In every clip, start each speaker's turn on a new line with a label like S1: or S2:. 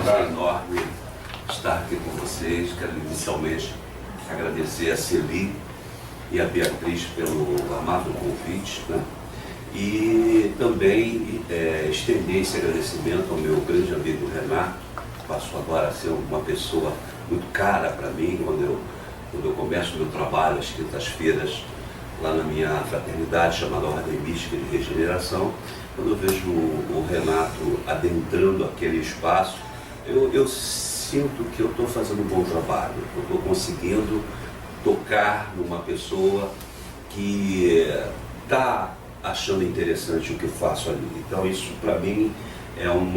S1: prazer enorme estar aqui com vocês. Quero inicialmente agradecer a Celi e a Beatriz pelo amável convite, né? E também estender esse agradecimento ao meu grande amigo Renato. Passou agora a ser uma pessoa muito cara para mim quando eu começo o meu trabalho às quintas-feiras lá na minha fraternidade chamada Ordem Mística de Regeneração. Quando eu vejo o Renato adentrando aquele espaço, eu sinto que eu estou fazendo um bom trabalho, eu estou conseguindo tocar numa pessoa que está achando interessante o que eu faço ali. Então isso para mim é um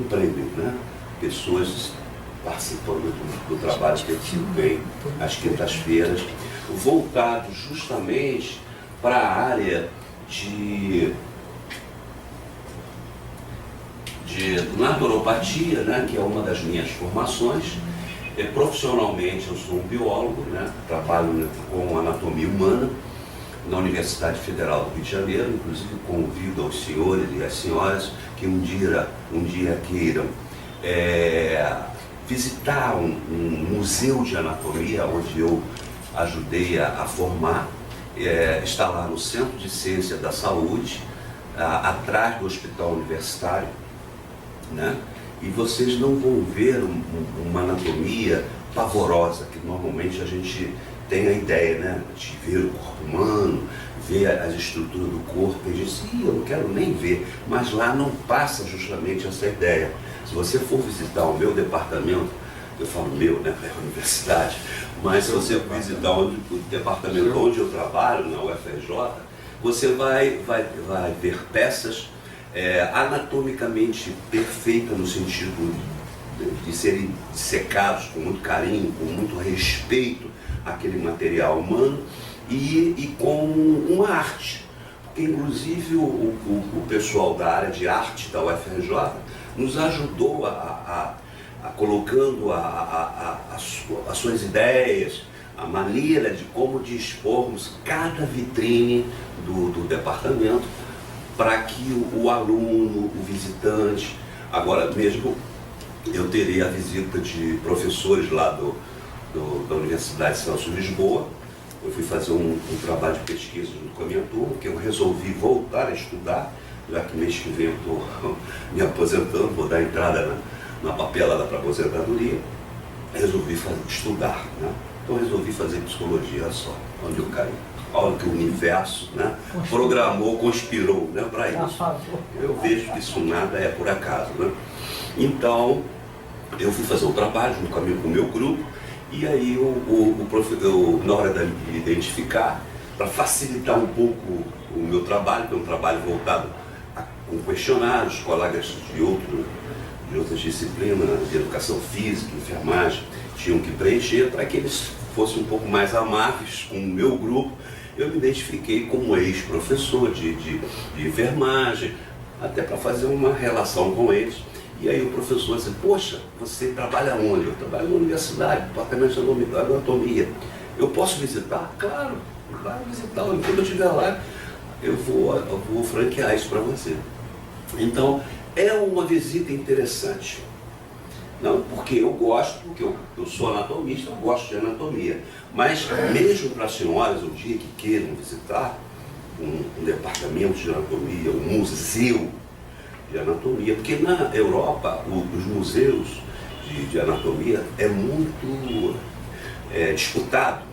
S1: prêmio, né? Pessoas participando do trabalho que eu bem às quintas-feiras, voltado justamente para a área de naturopatia, né, que é uma das minhas formações. Profissionalmente eu sou um biólogo, né, trabalho com anatomia humana na Universidade Federal do Rio de Janeiro. Inclusive convido aos senhores e às senhoras que um dia queiram visitar um museu de anatomia onde eu ajudei a formar. Está lá no Centro de Ciência da Saúde, atrás do Hospital Universitário, né? E vocês não vão ver uma anatomia pavorosa, que normalmente a gente tem a ideia, né, de ver o corpo humano, ver as estruturas do corpo e diz, eu não quero nem ver, mas lá não passa justamente essa ideia. Se você for visitar o meu departamento, eu falo meu, né, é a universidade, mas se você visitar o departamento onde eu trabalho, na UFRJ, você vai ver peças anatomicamente perfeitas, no sentido de serem dissecados com muito carinho, com muito respeito àquele material humano e com uma arte. Porque inclusive o pessoal da área de arte da UFRJ nos ajudou colocando as suas ideias, a maneira de como dispormos cada vitrine do departamento para que o aluno, o visitante, agora mesmo eu terei a visita de professores lá da Universidade Celso Lisboa. Eu fui fazer um trabalho de pesquisa junto com a minha turma, que eu resolvi voltar a estudar, já que mês que vem eu estou me aposentando, vou dar entrada na papelada para aposentadoria. Resolvi estudar, né? Então resolvi fazer psicologia, olha só, onde eu caí. Olha que o universo, né, programou, conspirou, né, para isso. Eu vejo que isso nada é por acaso, né? Então, eu fui fazer um trabalho junto com o meu grupo, e aí na hora de identificar, para facilitar um pouco o meu trabalho, que é um trabalho voltado com questionários, colegas de outras disciplinas, de educação física, enfermagem, tinham que preencher para que eles fossem um pouco mais amáveis com o meu grupo. Eu me identifiquei como ex-professor de enfermagem, até para fazer uma relação com eles. E aí o professor disse, poxa, você trabalha onde? Eu trabalho na universidade, departamento de anatomia. Eu posso visitar? Claro, vai visitar. Quando eu estiver lá, eu vou franquear isso para você. Então, é uma visita interessante. Não, porque eu gosto, porque eu sou anatomista, eu gosto de anatomia. Mas mesmo para as senhoras, o dia que queiram visitar um departamento de anatomia, um museu de anatomia, porque na Europa os museus de anatomia é muito disputado,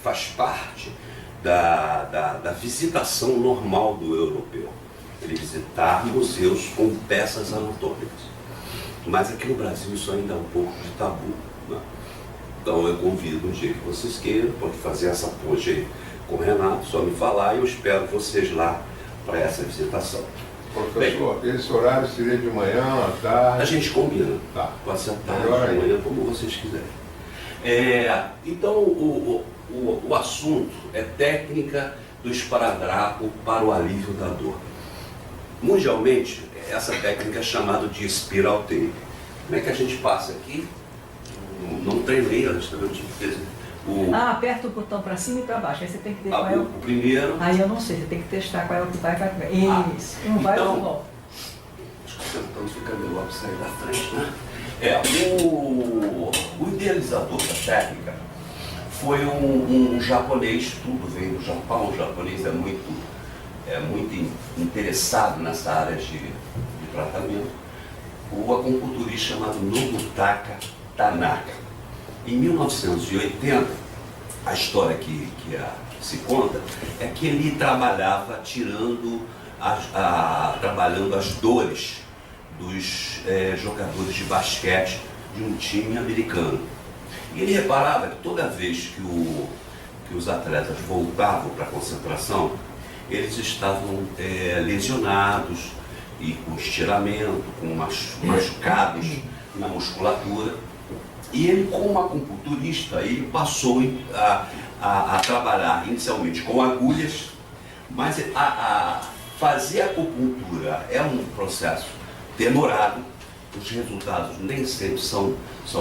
S1: faz parte da visitação normal do europeu, ele visitar museus com peças anatômicas. Mas aqui no Brasil isso ainda é um pouco de tabu, né? Então eu convido um dia que vocês queiram, pode fazer essa ponte aí com o Renato, só me falar e eu espero vocês lá para essa visitação.
S2: Professor, esse horário seria de manhã, à tarde?
S1: A gente combina.
S2: Tá.
S1: Pode ser à tarde, de manhã, como vocês quiserem. Então o assunto é técnica do esparadrapo para o alívio da dor. Mundialmente, essa técnica é chamada de spiral tape. Como é que a gente passa aqui? Não treinei antes, também tive que fazer.
S3: Aperta o botão para cima e para baixo. Aí você tem que ver qual é
S1: o primeiro.
S3: Aí eu não sei, você tem que testar qual é o que vai para isso. Um vai e outro volta.
S1: Tentando ficar melhor para sair da frente, né? O idealizador da técnica foi um japonês, tudo veio do Japão. O japonês é muito interessado nessa área de tratamento. O acupunturista chamado Nobutaka Tanaka. Em 1980, a história que se conta é que ele trabalhava trabalhando as dores dos jogadores de basquete de um time americano. E ele reparava que toda vez que os atletas voltavam para a concentração, eles estavam lesionados e com estiramento, com machucados na musculatura. E ele, como acupunturista, ele passou a trabalhar inicialmente com agulhas, mas fazer acupuntura é um processo demorado, os resultados nem sempre são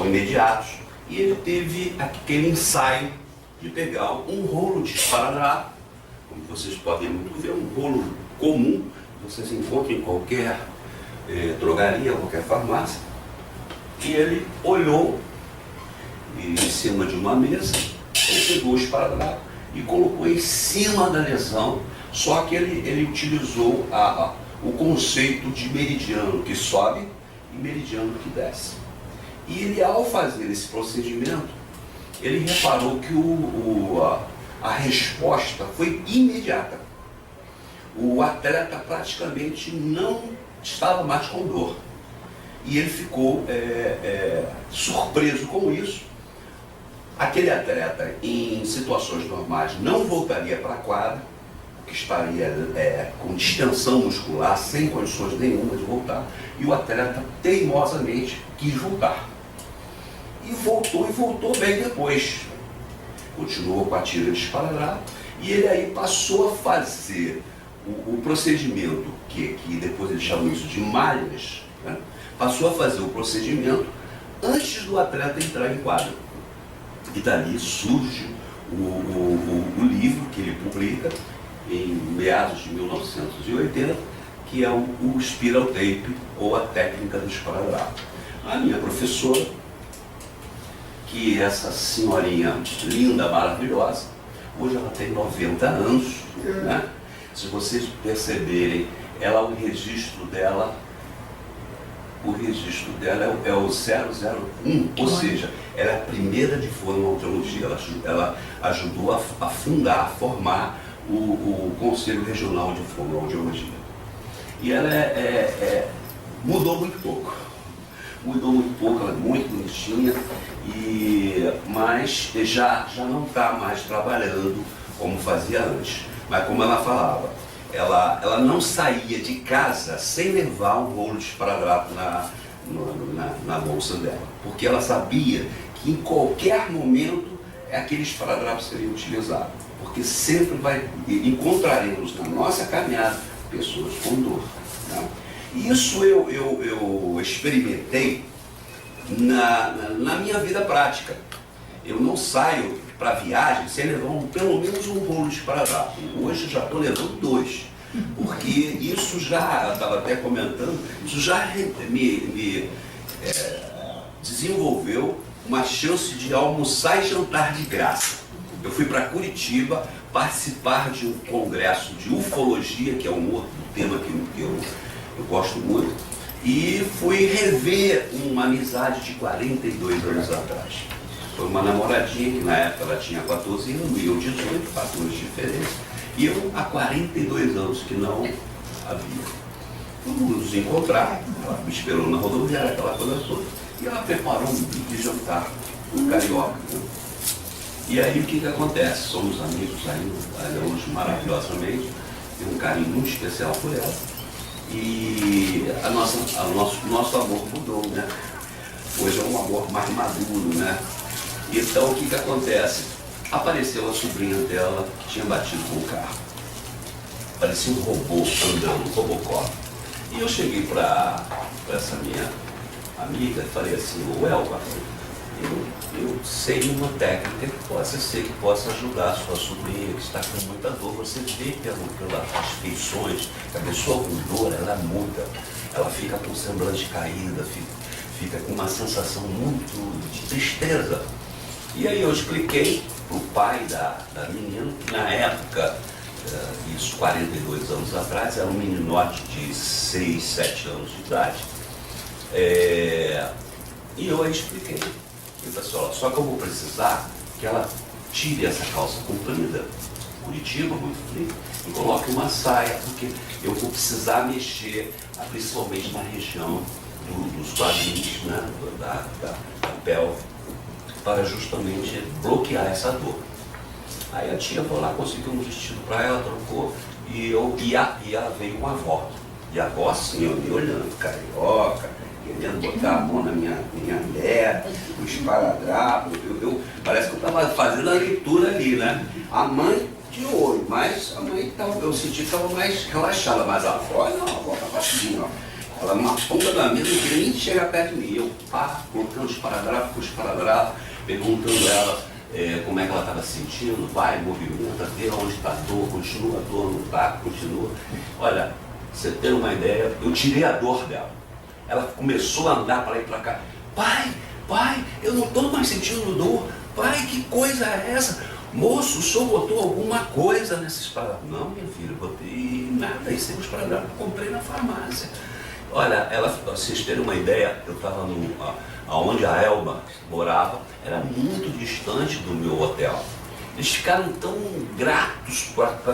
S1: imediatos, e ele teve aquele ensaio de pegar um rolo de esparadrapo, como vocês podem muito ver, um rolo comum, que vocês encontram em qualquer drogaria, qualquer farmácia, e ele olhou em cima de uma mesa, ele pegou o esparadrapo e colocou em cima da lesão, só que ele utilizou o conceito de meridiano que sobe e meridiano que desce. E ele, ao fazer esse procedimento, ele reparou que a resposta foi imediata. O atleta praticamente não estava mais com dor. E ele ficou surpreso com isso. Aquele atleta, em situações normais, não voltaria para a quadra, que estaria com distensão muscular, sem condições nenhuma de voltar, e o atleta teimosamente quis voltar. E voltou bem depois. Continuou com a tira de esparadrapo, e ele aí passou a fazer o procedimento, que depois eles chamam isso de malhas, né? Passou a fazer o procedimento antes do atleta entrar em quadra. E dali surge o livro que ele publica em meados de 1980, que é o Spiral Tape, ou a técnica do esparadrapo. A minha professora, que é essa senhorinha linda, maravilhosa, hoje ela tem 90 anos, né? Se vocês perceberem, o registro dela é o 001, ou seja, ela é a primeira de fonoaudiologia, ela ajudou a fundar, a formar o Conselho Regional de Fonoaudiologia. E ela mudou muito pouco. Ela é muito bonitinha, mas já não está mais trabalhando como fazia antes. Mas como ela falava, ela não saía de casa sem levar um rolo de esparadrapo na bolsa dela, porque ela sabia que em qualquer momento aquele esparadrapo seria utilizado, porque sempre encontraremos na nossa caminhada pessoas com dor, né? Isso eu experimentei na minha vida prática. Eu não saio para viagem sem levar pelo menos um rolo de esparadrapo. Hoje já estou levando 2, porque isso já, eu estava até comentando, isso já me desenvolveu uma chance de almoçar e jantar de graça. Eu fui para Curitiba participar de um congresso de ufologia, que é um outro tema que eu gosto muito, e fui rever uma amizade de 42 anos atrás. Foi uma namoradinha que na época ela tinha 14 anos e eu 18, 4 anos de diferença, e eu há 42 anos que não havia. Fomos nos encontrar, ela me esperou na rodoviária, aquela coisa toda, e ela preparou um bife de jantar, um carioca. E aí o que acontece? Somos amigos ainda hoje maravilhosamente, tenho um carinho muito especial por ela, e nosso amor mudou, né? Hoje é um amor mais maduro, né? Então o que acontece? Apareceu a sobrinha dela que tinha batido com o carro. Parecia um robô andando, um Robocop. E eu cheguei para essa minha amiga e falei assim, Elba, eu sei uma técnica que possa ajudar a sua sobrinha que está com muita dor. Você vê pelas feições que a pessoa com dor, ela muda. ela fica com o semblante caído, fica com uma sensação muito de tristeza. E aí eu expliquei para o pai da menina, que na época, isso 42 anos atrás, era um meninote de 6, 7 anos de idade. E eu aí expliquei. Eu falei assim, olha, só que eu vou precisar que ela tire essa calça comprida, Curitiba, muito frio, e coloque uma saia, porque eu vou precisar mexer, principalmente na região dos quadris, né, da pelve, para justamente bloquear essa dor. Aí a tia foi lá, conseguiu um vestido para ela, trocou, e ela veio com a avó. E a avó assim, me olhando, carioca, querendo botar a mão na minha mulher, o esparadrapo. Parece que eu estava fazendo a leitura ali, né? A mãe de olho, mas a mãe eu senti que estava mais relaxada, mas a avó não, a avó estava assim, ó. Ela na ponta da mesa, não queria nem chegar perto de mim. Eu, colocando esparadrapo com esparadrapo, perguntando a ela como é que ela estava se sentindo, vai, movimenta, vê onde está a dor, continua a dor, não está, continua. Olha, você ter uma ideia, eu tirei a dor dela. Ela começou a andar para lá e para cá. Pai, eu não estou mais sentindo dor. Pai, que coisa é essa? Moço, o senhor botou alguma coisa nesse esparadrapo? Não, minha filha, eu botei nada, isso é um esparadrapo que eu comprei na farmácia. Olha, pra vocês terem uma ideia, eu estava onde a Elba morava, era muito distante do meu hotel. Eles ficaram tão gratos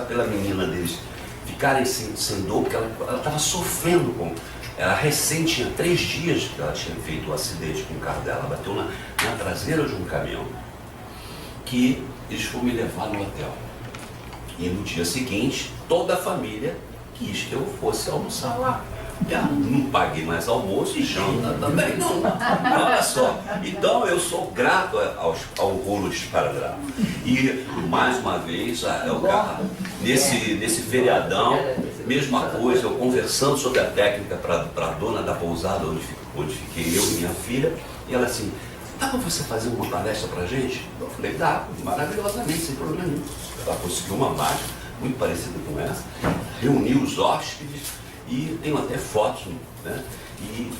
S1: pela menina deles ficarem sem dor, porque ela estava sofrendo com. Ela recém tinha 3 dias que ela tinha feito o acidente com o carro dela, bateu na traseira de um caminhão, que eles foram me levar no hotel. E no dia seguinte, toda a família quis que eu fosse almoçar lá. Eu não paguei mais almoço e janta também não. Olha só. Então eu sou grato ao rolo de esparadrapo. E mais uma vez, nesse feriadão, mesma coisa, eu conversando sobre a técnica para a dona da pousada onde fiquei eu e minha filha, e ela assim, dá para você fazer uma palestra para a gente? Eu falei, dá, maravilhosamente, sem problema nenhum. Ela conseguiu uma mágica muito parecida com essa, reuniu os hóspedes, e tenho até fotos, né? E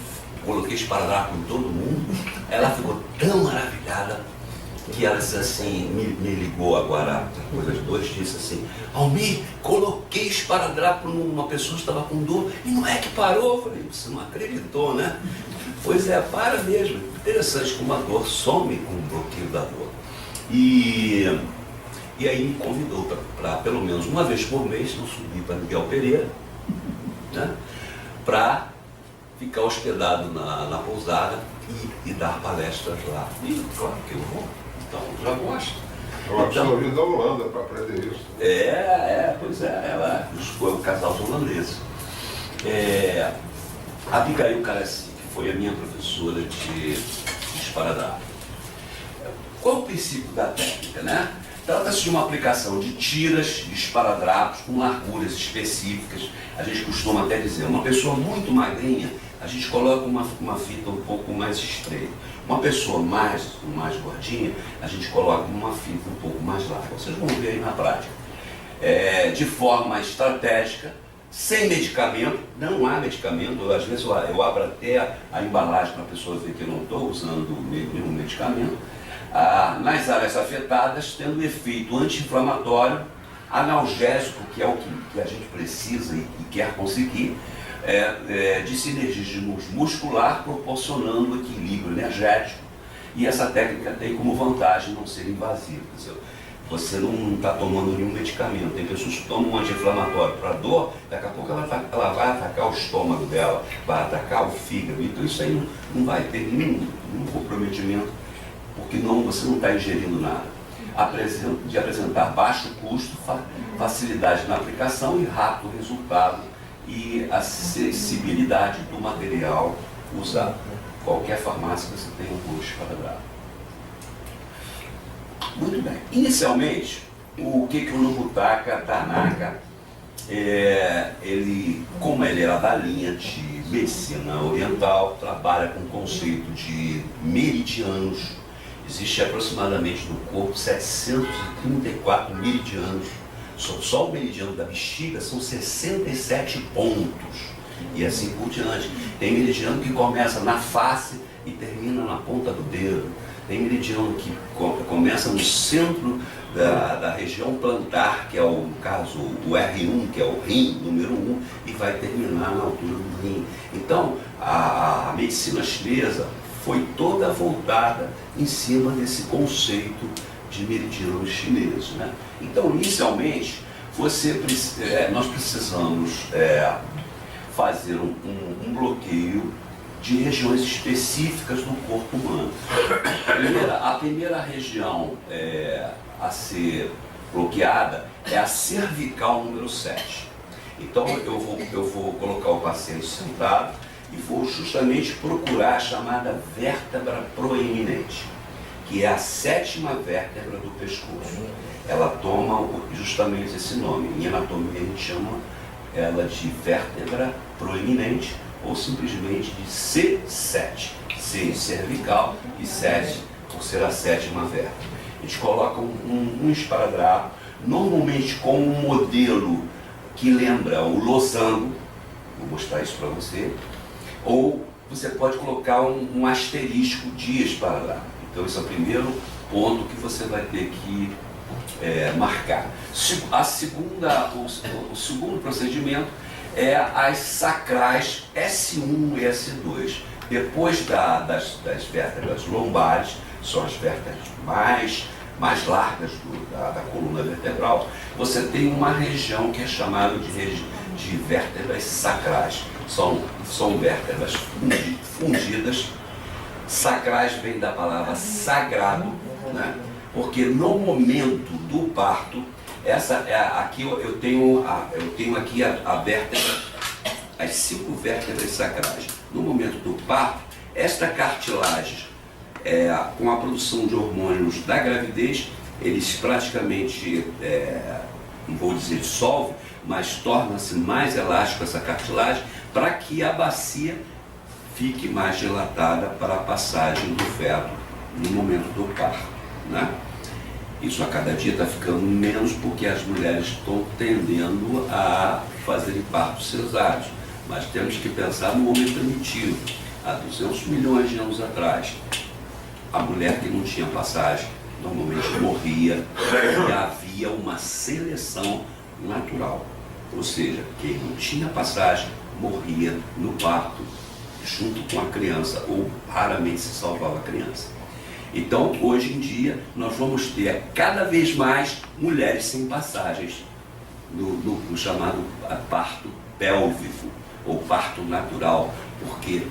S1: coloquei esparadrapo em todo mundo. Ela ficou tão maravilhada que ela disse assim, me ligou agora, coisa de 2 dias, assim, Almir, coloquei esparadrapo numa pessoa que estava com dor e não é que parou. Eu falei, você não acreditou, né? Pois é, para mesmo. Interessante como a dor some com o bloqueio da dor. E aí me convidou para pelo menos uma vez por mês eu subi para Miguel Pereira, né, para ficar hospedado na pousada e dar palestras lá. E claro que eu vou, então já gosto.
S2: Eu absorvi da Holanda para aprender isso.
S1: Pois é, ela foi um casal de holandeses. A Abigail Carassi, que foi a minha professora de esparadrapo. Qual o princípio da técnica, né? Trata-se de uma aplicação de tiras, de esparadrapos com larguras específicas. A gente costuma até dizer, uma pessoa muito magrinha, a gente coloca uma fita um pouco mais estreita. Uma pessoa mais gordinha, a gente coloca uma fita um pouco mais larga. Vocês vão ver aí na prática. De forma estratégica, sem medicamento, não há medicamento. Às vezes eu abro até a embalagem para a pessoa ver que eu não estou usando nenhum medicamento. Nas áreas afetadas, tendo efeito anti-inflamatório, analgésico, que é o que a gente precisa e quer conseguir, de sinergismo muscular, proporcionando equilíbrio energético. E essa técnica tem como vantagem não ser invasiva. Você não está tomando nenhum medicamento. Tem pessoas que tomam um anti-inflamatório para dor, daqui a pouco ela vai atacar o estômago dela, vai atacar o fígado. Então isso aí não vai ter nenhum comprometimento, porque você não está ingerindo nada. De apresentar baixo custo, facilidade na aplicação e rápido resultado e acessibilidade do material usado. Qualquer farmácia você tem um rolo de esparadrapo. Muito bem. Inicialmente, o o Nobutaka Tanaka, como ele era da linha de medicina oriental, trabalha com o conceito de meridianos. Existe aproximadamente no corpo 734 meridianos. Só o meridiano da bexiga são 67 pontos. e assim por diante. Tem meridiano que começa na face e termina na ponta do dedo. Tem meridiano que começa no centro da região plantar, que é no caso o R1, que é o rim, número 1, e vai terminar na altura do rim. Então, a medicina chinesa foi toda voltada em cima desse conceito de meridianos chineses, né? Então, inicialmente, nós precisamos fazer um bloqueio de regiões específicas do corpo humano. A primeira região a ser bloqueada é a cervical número 7. Então eu vou colocar o paciente sentado e vou justamente procurar a chamada vértebra proeminente, que é a 7ª vértebra do pescoço. Ela toma justamente esse nome. Em anatomia a gente chama ela de vértebra proeminente, ou simplesmente de C7. C cervical e 7 por ser a 7ª vértebra. A gente coloca um esparadrapo, normalmente com um modelo que lembra o losango, vou mostrar isso para você, ou você pode colocar um asterisco de esparadrapo. Então esse é o primeiro ponto que você vai ter que marcar. O segundo procedimento é as sacrais S1 e S2. Depois das vértebras lombares, são as vértebras mais largas da coluna vertebral, você tem uma região que é chamada de vértebras sacrais. São vértebras fundidas. Sacrais vem da palavra sagrado, né? Porque no momento do parto, aqui eu tenho aqui a vértebra, as 5 vértebras sacrais. No momento do parto, esta cartilagem, com a produção de hormônios da gravidez, eles praticamente, não vou dizer dissolve, mas torna-se mais elástico essa cartilagem, para que a bacia fique mais dilatada para a passagem do feto no momento do parto, né? Isso a cada dia está ficando menos porque as mulheres estão tendendo a fazerem partos cesáreos. Mas temos que pensar no momento primitivo. Há 200 milhões de anos atrás, a mulher que não tinha passagem normalmente morria e havia uma seleção natural. Ou seja, quem não tinha passagem morria no parto junto com a criança, ou raramente se salvava a criança. Então, hoje em dia, nós vamos ter cada vez mais mulheres sem passagens no chamado parto pélvico, ou parto natural, porque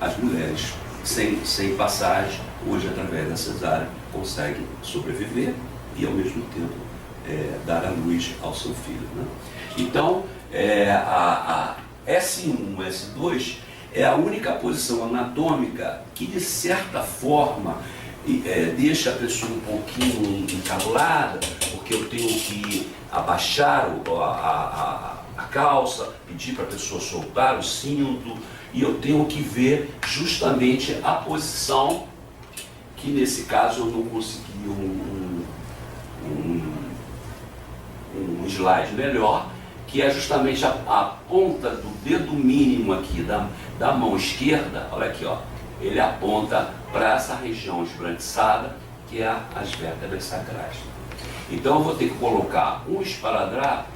S1: as mulheres sem passagem, hoje através da cesárea, conseguem sobreviver e ao mesmo tempo dar à luz ao seu filho, né? Então, a S1, S2 é a única posição anatômica que, de certa forma, deixa a pessoa um pouquinho encabulada, porque eu tenho que abaixar a calça, pedir para a pessoa soltar o cinto, e eu tenho que ver justamente a posição, que nesse caso eu não consegui um slide melhor, que é justamente a ponta do dedo mínimo aqui da mão esquerda. Olha aqui, ó, ele aponta para essa região esbranquiçada, que é as vértebras sacrais. Então eu vou ter que colocar um esparadrapo,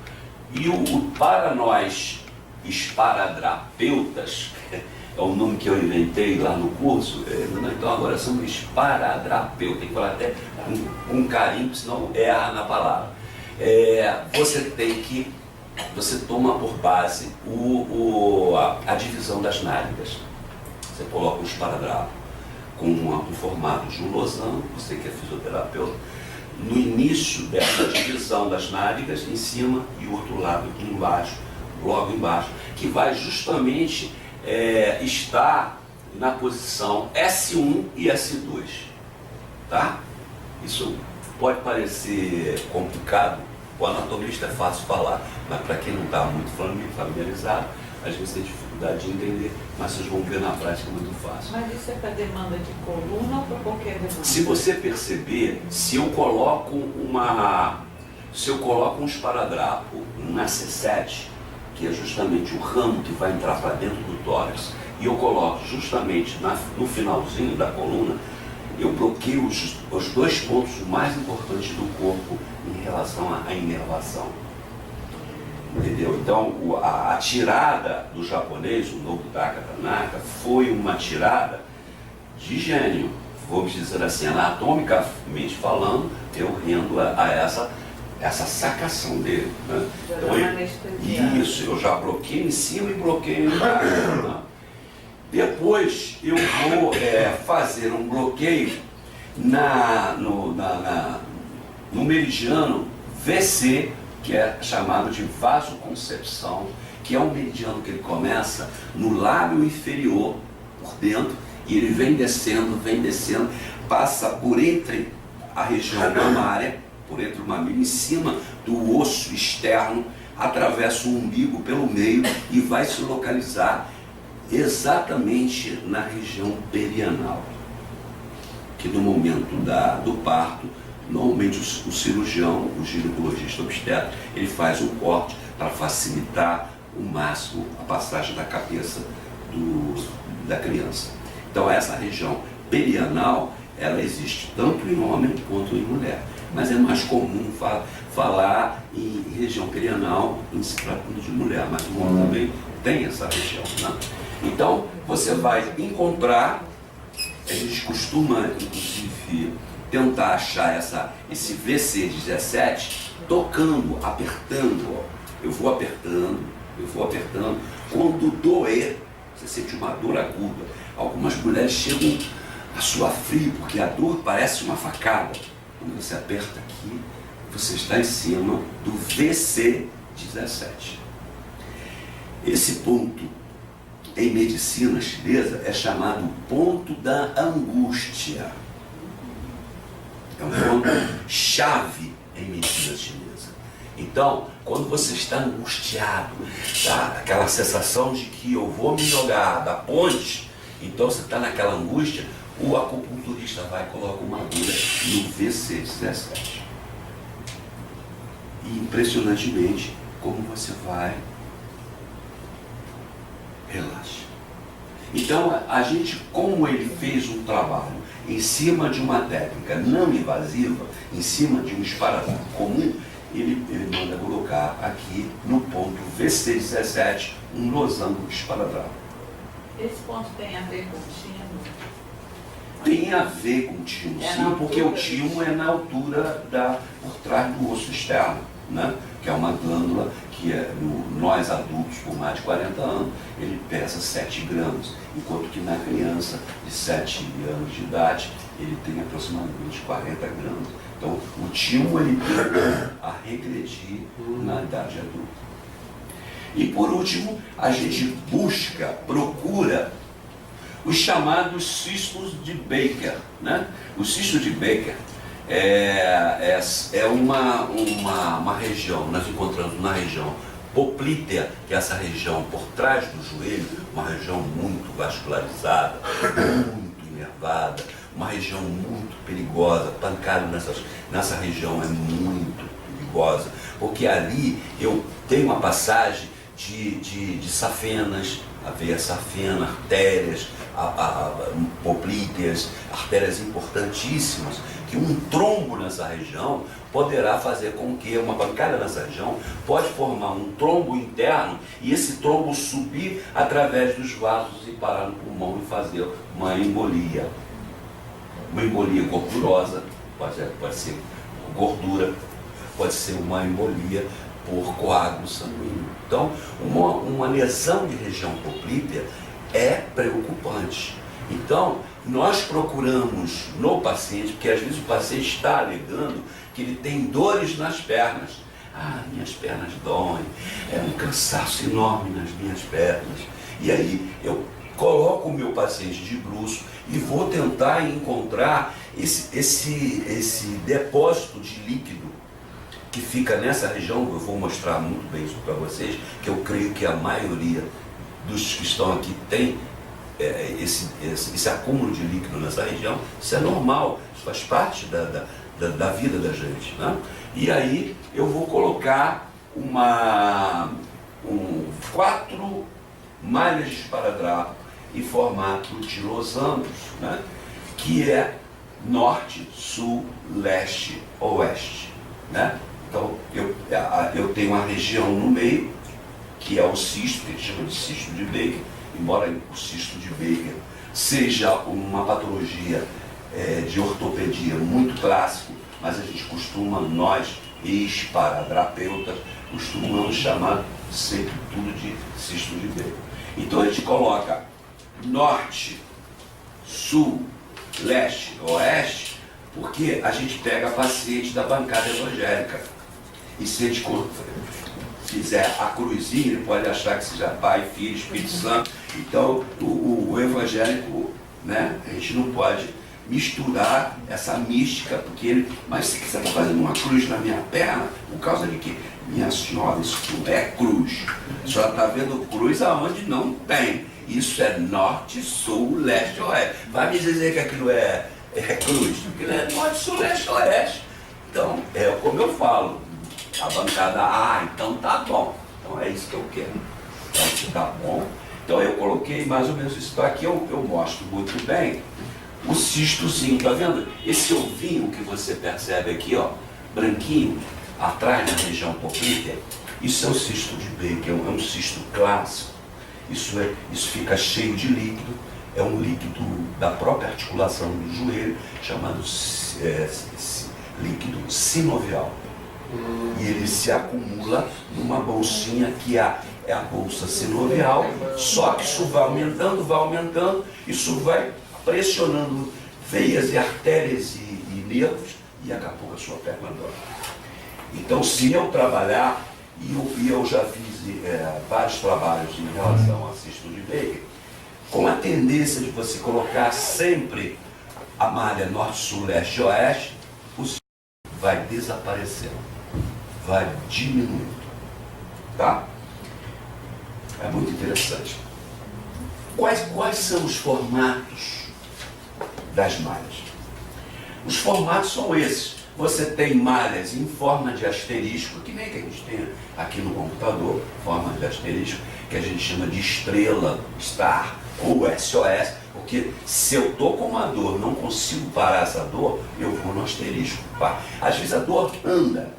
S1: e para nós esparadrapeutas, é o nome que eu inventei lá no curso, então agora somos esparadrapeutas, tem que falar até com carinho, senão erra na palavra. Você toma por base a divisão das nádegas. Você coloca o esparadrapo com um formato de um losango, você que é fisioterapeuta, no início dessa divisão das nádegas, em cima, e o outro lado embaixo, logo embaixo, que vai justamente estar na posição S1 e S2, tá? Isso pode parecer complicado, o anatomista é fácil falar, mas para quem não está muito familiarizado, às vezes tem dificuldade de entender, mas vocês vão ver na prática muito fácil.
S3: Mas isso é para demanda de coluna ou para qualquer demanda?
S1: Se você perceber, se eu coloco um esparadrapo na C7, que é justamente o ramo que vai entrar para dentro do tórax, e eu coloco justamente no finalzinho da coluna, eu bloqueio os dois pontos mais importantes do corpo em relação à inervação. Entendeu? Então, a tirada do japonês, o Nobutaka Tanaka, foi uma tirada de gênio. Vamos dizer assim, anatomicamente falando, eu rendo a essa sacação dele. Né? Então, isso, eu já bloqueio em cima e bloqueio embaixo. Né? Depois eu vou fazer um bloqueio no meridiano VC, que é chamado de vasoconcepção, que é um meridiano que ele começa no lábio inferior, por dentro, e ele vem descendo, passa por entre a região mamária, por entre o mamilo, em cima do osso externo, atravessa o umbigo pelo meio e vai se localizar exatamente na região perianal, que no momento do parto, normalmente o cirurgião, o ginecologista obstetra, ele faz um corte para facilitar o máximo a passagem da cabeça da criança. Então essa região perianal, ela existe tanto em homem quanto em mulher, mas é mais comum falar em região perianal em se tratando de mulher, mas o homem também tem essa região, né? Então você vai encontrar, a gente costuma inclusive tentar achar esse VC17 tocando, apertando, ó. Eu vou apertando, quando doer, você sente uma dor aguda. Algumas mulheres chegam a suar frio, porque a dor parece uma facada. Quando você aperta aqui, você está em cima do VC17. Esse ponto, em medicina chinesa, é chamado ponto da angústia. É um ponto chave em medicina chinesa. Então, quando você está angustiado, tá? Aquela sensação de que eu vou me jogar da ponte, então você está naquela angústia, o acupunturista vai e coloca uma agulha no VC17. E impressionantemente, como você vai, relaxa. Então, a gente, como ele fez um trabalho em cima de uma técnica não invasiva, em cima de um esparadrapo comum, ele manda colocar aqui no ponto VC17 um losango de esparadrapo.
S3: Esse ponto tem a ver com o timo?
S1: Tem a ver com o timo, sim, porque o timo é na altura por trás do osso externo, né? Que é uma glândula que nós adultos com mais de 40 anos, ele pesa 7 gramas, enquanto que na criança de 7 anos de idade, ele tem aproximadamente 40 gramas. Então, o timo ele tende a regredir na idade adulta. E por último, a gente procura os chamados cistos de Baker, né? O cisto de Baker é uma região, nós encontramos na região poplítea, que é essa região por trás do joelho, uma região muito vascularizada, muito inervada, uma região muito perigosa. Pancada nessa região é muito perigosa, porque ali eu tenho uma passagem de safenas, a veia safena, artérias poplíteas, artérias importantíssimas, que um trombo nessa região poderá fazer com que uma pancada nessa região pode formar um trombo interno e esse trombo subir através dos vasos e parar no pulmão e fazer uma embolia. Uma embolia gordurosa, pode ser gordura, pode ser uma embolia por coágulo sanguíneo. Então, uma lesão de região poplítea é preocupante. Então, nós procuramos no paciente, porque às vezes o paciente está alegando que ele tem dores nas pernas. Ah, minhas pernas doem, é um cansaço enorme nas minhas pernas. E aí eu coloco o meu paciente de bruço e vou tentar encontrar esse depósito de líquido que fica nessa região. Eu vou mostrar muito bem isso para vocês, que eu creio que a maioria dos que estão aqui tem esse acúmulo de líquido nessa região. Isso é normal, isso faz parte da vida da gente, né? E aí eu vou colocar 4 malhas de esparadrapo em formato de losangos, né? Que é norte, sul, leste, oeste, né? Então eu tenho uma região no meio, que é o cisto, que a gente chama de cisto de Baker, embora o cisto de Baker seja uma patologia de ortopedia muito clássico, mas a gente costuma, nós, esparadrapeutas, costumamos chamar sempre tudo de cisto de Baker. Então a gente coloca norte, sul, leste, oeste, porque a gente pega paciente da bancada evangélica. E se a gente fizer a cruzinha, ele pode achar que seja Pai, Filho, Espírito Santo. Então o evangélico, né, a gente não pode misturar essa mística, porque ele, mas se você está fazendo uma cruz na minha perna, por causa de que, minha senhora, isso não é cruz. A senhora está vendo cruz aonde não tem. Isso é norte, sul, leste, oeste. Vai me dizer que aquilo é cruz, porque é norte, sul, leste, oeste. Então, é como eu falo, a bancada, então tá bom. Então é isso que eu quero. Então, se tá bom. Então eu coloquei mais ou menos isso. Então aqui eu mostro muito bem o cistozinho, tá vendo? Esse ovinho que você percebe aqui, ó, branquinho, atrás na região poplítea, isso é o cisto de Baker, é um cisto clássico. Isso fica cheio de líquido, é um líquido da própria articulação do joelho, chamado líquido sinovial. E ele se acumula numa bolsinha que é a bolsa sinovial, só que isso vai aumentando, isso vai pressionando veias e artérias e nervos, e daqui a pouco a sua perna dói. Então, se eu trabalhar, e eu já fiz vários trabalhos em relação a cisto de Baker, com a tendência de você colocar sempre a malha norte, sul, leste e oeste, o cisto vai desaparecendo, vai diminuindo, tá? É muito interessante. Quais são os formatos das malhas? Os formatos são esses. Você tem malhas em forma de asterisco, que nem que a gente tem aqui no computador, forma de asterisco, que a gente chama de estrela, star, ou SOS, porque se eu estou com uma dor, não consigo parar essa dor, eu vou no asterisco. Pá. Às vezes a dor anda.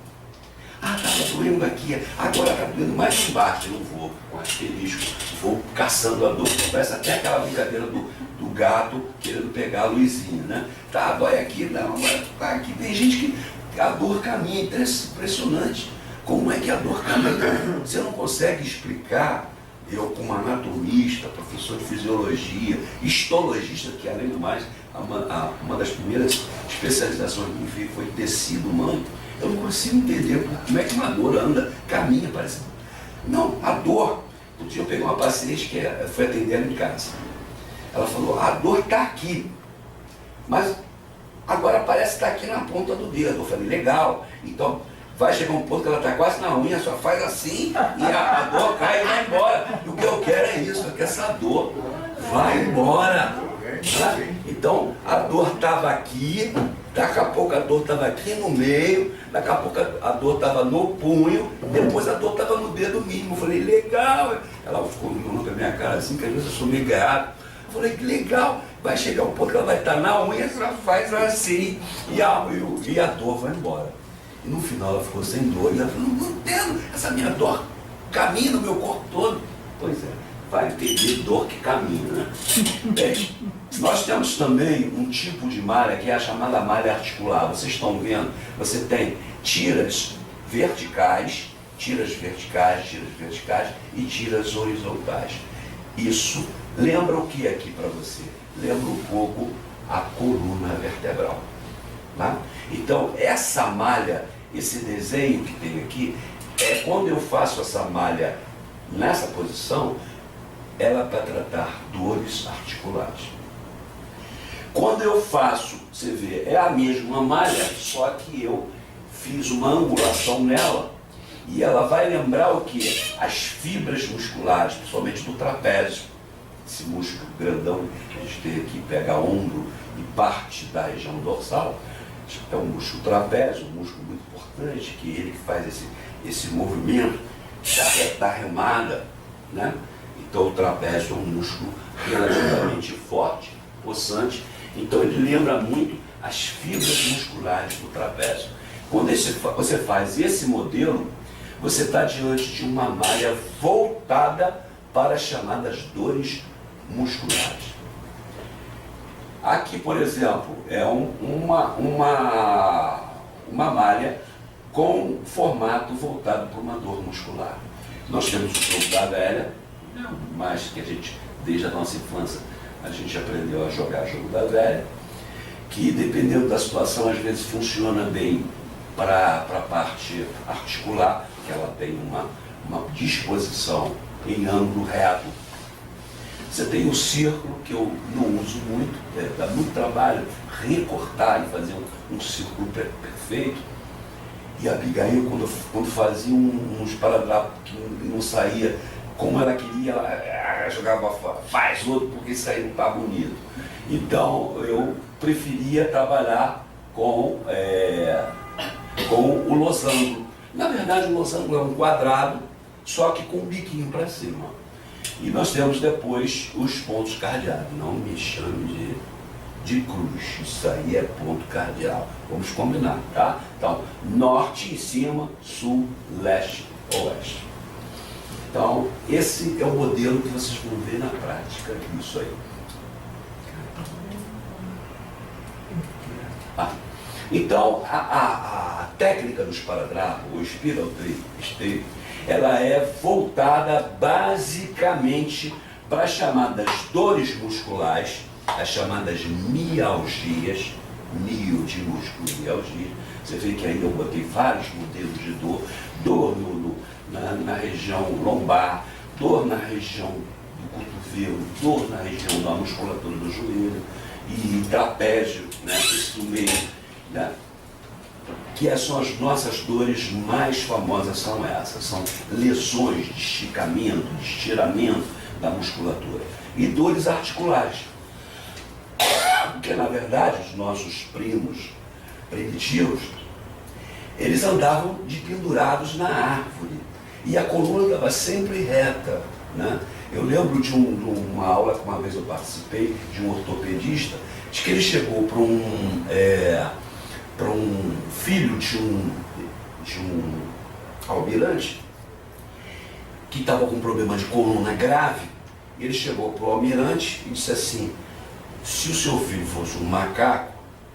S1: Estava doendo aqui, agora está doendo mais embaixo. Eu vou com asterisco, vou caçando a dor. Parece até aquela brincadeira do gato querendo pegar a luzinha, né? Tá, dói aqui, não, tá aqui. Tem gente que a dor caminha, impressionante. Como é que a dor caminha? Você não consegue explicar. Eu, como anatomista, professor de fisiologia, histologista, que além do mais, uma das primeiras especializações que me fiz foi tecido humano, eu não consigo entender como é que uma dor anda, caminha, parece. Não, a dor. Um dia eu peguei uma paciente que foi atender ela em casa. Ela falou, a dor está aqui, mas agora parece que está aqui na ponta do dedo. Eu falei, legal, então vai chegar um ponto que ela está quase na unha, só faz assim e a dor cai e vai embora. E o que eu quero é isso, é que essa dor vai embora. Tá? Então a dor estava aqui, daqui a pouco a dor estava aqui no meio, daqui a pouco a dor estava no punho, depois a dor estava no dedo mínimo. Eu falei, legal. Ela ficou olhando pra minha cara assim, que às vezes eu sou meio ganhado. Eu falei, que legal, vai chegar um ponto que ela vai estar na unha, ela faz assim, e a dor vai embora. E no final ela ficou sem dor, e ela falou, não entendo, essa minha dor caminha no meu corpo todo. Pois é, vai entender dor que caminha, né? Bem, nós temos também um tipo de malha que é a chamada malha articular. Vocês estão vendo, você tem tiras verticais e tiras horizontais. Isso lembra o que aqui para você? Lembra um pouco a coluna vertebral. Tá? Então, essa malha, esse desenho que tem aqui, quando eu faço essa malha nessa posição, ela é para tratar dores articulares. Quando eu faço, você vê, é a mesma malha, só que eu fiz uma angulação nela, e ela vai lembrar o que? As fibras musculares, principalmente do trapézio. Esse músculo grandão que a gente tem aqui, pega ombro e parte da região dorsal, é um músculo trapézio, um músculo muito importante, que ele que faz esse movimento da remada, né? Então o trapézio é um músculo relativamente forte, possante, então ele lembra muito as fibras musculares do trapézio. Quando você faz esse modelo, você está diante de uma malha voltada para as chamadas dores musculares. Aqui, por exemplo, é uma malha com formato voltado para uma dor muscular. Nós temos o jogo da velha, mas que a gente, desde a nossa infância, a gente aprendeu a jogar jogo da velha, que dependendo da situação, às vezes funciona bem para a parte articular, que ela tem uma disposição em ângulo reto. Você tem o círculo, que eu não uso muito, dá muito trabalho recortar e fazer um círculo perfeito. E a Abigail, quando fazia uns paradrapos que não saía como ela queria, ela jogava, faz outro, porque isso aí não está bonito. Então eu preferia trabalhar com o losango. Na verdade, o losango é um quadrado, só que com um biquinho para cima. E nós temos depois os pontos cardeados. Não me chame de cruz, isso aí é ponto cardeal. Vamos combinar, tá? Então, norte em cima, sul, leste, oeste. Então, esse é o modelo que vocês vão ver na prática, isso aí. Então, a técnica do esparadrapo, o spiral stave, ela é voltada basicamente para as chamadas dores musculares, as chamadas mialgias, mio de músculo, mialgia. Você vê que aí eu botei vários modelos de dor na região lombar, dor na região do cotovelo, dor na região da musculatura do joelho e trapézio, né, isso no meio, né? Que são as nossas dores mais famosas, são essas, são lesões de esticamento, de estiramento da musculatura e dores articulares, porque na verdade os nossos primos primitivos, eles andavam de pendurados na árvore e a coluna estava sempre reta, né? Eu lembro de uma aula que uma vez eu participei, de um ortopedista, de que ele chegou para um filho de um almirante que estava com um problema de coluna grave, e ele chegou para o almirante e disse assim: se o seu filho fosse um macaco,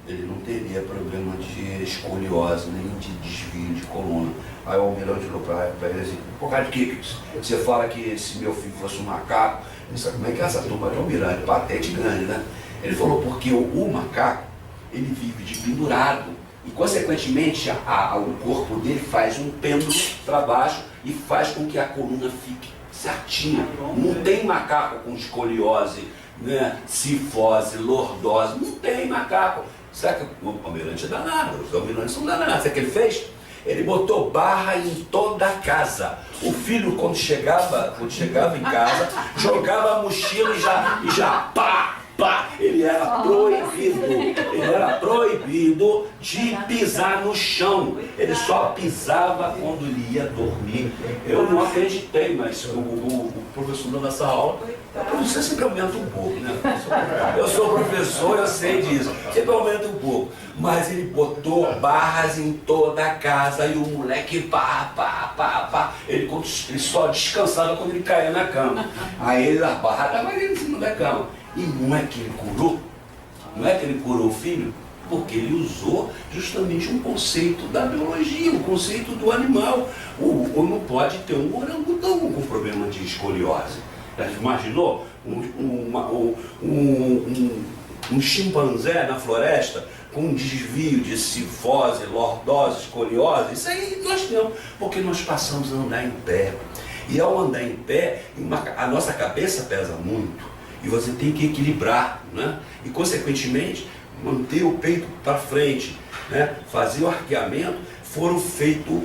S1: ele não teria problema de escoliose nem de desvio de coluna. Aí o almirante falou para ele assim: por causa de que você fala que se meu filho fosse um macaco? Ele sabe como é que é essa turma de almirante, patente grande, né? Ele falou: porque o macaco, ele vive de pendurado e, consequentemente, o corpo dele faz um pêndulo para baixo e faz com que a coluna fique certinha. Não tem macaco com escoliose, né, cifose, lordose, não tem macaco. Sabe que o almirante é danado, os almirantes são danados. Sabe o que ele fez? Ele botou barra em toda a casa. O filho, quando chegava em casa, jogava a mochila e já pá! Ele era proibido de pisar no chão. Ele só pisava quando ele ia dormir. Eu não acreditei, mas o professor dando essa aula, você sempre aumenta um pouco, né? Eu sou professor, eu sei disso. Sempre aumenta um pouco. Mas ele botou barras em toda a casa e o moleque ele só descansava quando ele caía na cama. Aí a barra estava ali em cima da cama. E não é que ele curou? Não é que ele curou o filho? Porque ele usou justamente um conceito da biologia, um conceito do animal. Ou não pode ter um orangotão com problema de escoliose. Já imaginou um chimpanzé na floresta com um desvio de cifose, lordose, escoliose? Isso aí nós temos, porque nós passamos a andar em pé. E ao andar em pé, a nossa cabeça pesa muito. E você tem que equilibrar, né? E, consequentemente, manter o peito para frente, né? Fazer o arqueamento. Foram feitos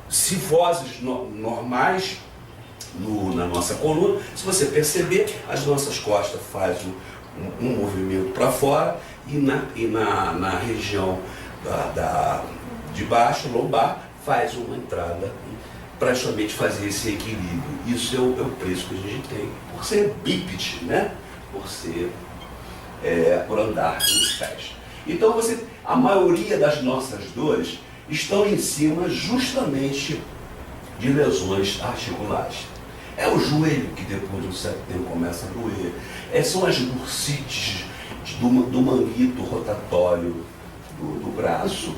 S1: cifoses normais na nossa coluna. Se você perceber, as nossas costas fazem um movimento para fora e na região de baixo, lombar, faz uma entrada para justamente fazer esse equilíbrio. Isso é o preço que a gente tem por ser bípede, né? Por andar nos pés. Então a maioria das nossas dores estão em cima justamente de lesões articulares. É o joelho que depois de um certo tempo começa a doer. São as bursites do manguito rotatório do braço.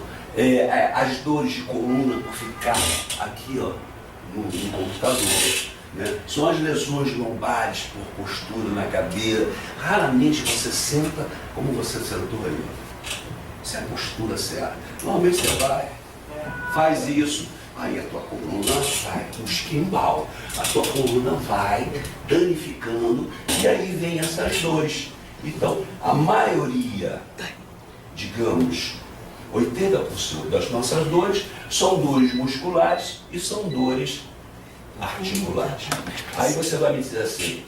S1: As dores de coluna por ficar aqui, ó, no computador. Né? São as lesões lombares por postura na cadeira. Raramente você senta como você sentou aí. Isso é a postura certa. Normalmente você vai, faz isso, aí a tua coluna vai com esquimbal, a tua coluna vai danificando e aí vem essas dores. Então, a maioria, digamos, 80% das nossas dores são dores musculares e são dores articulares. Aí você vai me dizer assim,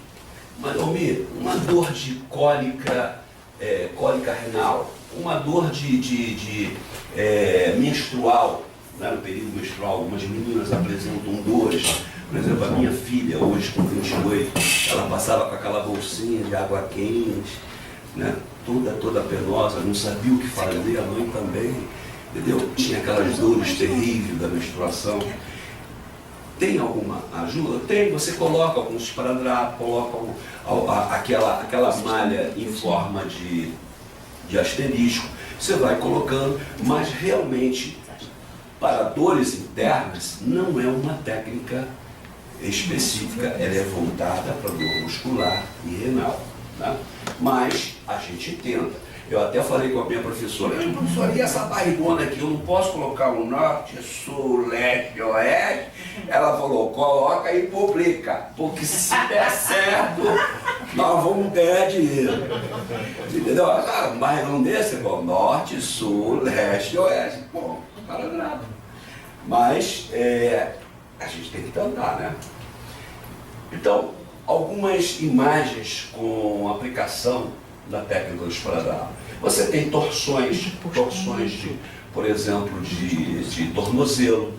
S1: mas Almir, uma dor de cólica renal, uma dor de menstrual, né, no período menstrual, algumas meninas apresentam dores. Por exemplo, a minha filha, hoje com 28, ela passava com aquela bolsinha de água quente, né, toda penosa, não sabia o que fazer, a mãe também, entendeu? Tinha aquelas dores terríveis da menstruação. Tem alguma ajuda? Tem, você coloca alguns esparadrapos, coloca aquela malha em forma de asterisco, você vai colocando, mas realmente, para dores internas, não é uma técnica específica, ela é voltada para dor muscular e renal. Né? Mas a gente tenta. Eu até falei com a minha professora, professora, e essa barrigona aqui, eu não posso colocar o norte, sul, leste, oeste? Ela falou, coloca e publica, porque se der certo, nós vamos ganhar dinheiro. Entendeu? Um barrigão desse, bom, norte, sul, leste, oeste. Bom, para nada. Mas a gente tem que tentar, né? Então, algumas imagens com aplicação da técnica do esparadrapo. Você tem torções de, por exemplo, de tornozelo.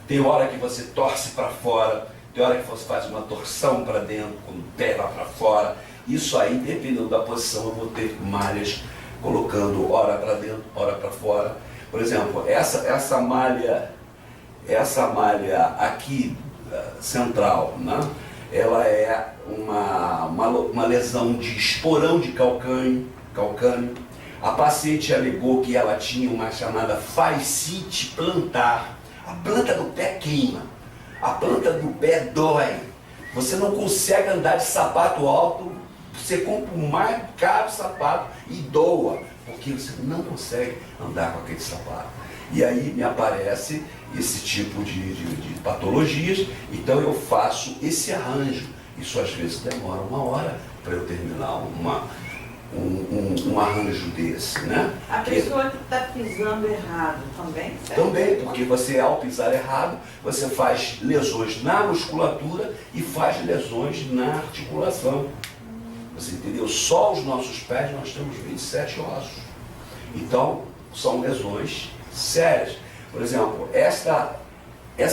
S1: Tem hora que você torce para fora, tem hora que você faz uma torção para dentro, com o pé lá para fora. Isso aí, dependendo da posição, eu vou ter malhas colocando hora para dentro, hora para fora. Por exemplo, essa malha aqui, central, né? Ela é uma lesão de esporão de calcânio. A paciente alegou que ela tinha uma chamada fascite plantar. A planta do pé queima, a planta do pé dói. Você não consegue andar de sapato alto, você compra o mais caro sapato e doa, porque você não consegue andar com aquele sapato. E aí me aparece esse tipo de patologias, então eu faço esse arranjo. Isso às vezes demora 1 hora para eu terminar um arranjo desse, né?
S4: A pessoa que está pisando errado também, certo?
S1: Também, porque você, ao pisar errado, você faz lesões na musculatura e faz lesões na articulação. Você entendeu? Só os nossos pés nós temos 27 ossos. Então, são lesões sérias. Por exemplo, essa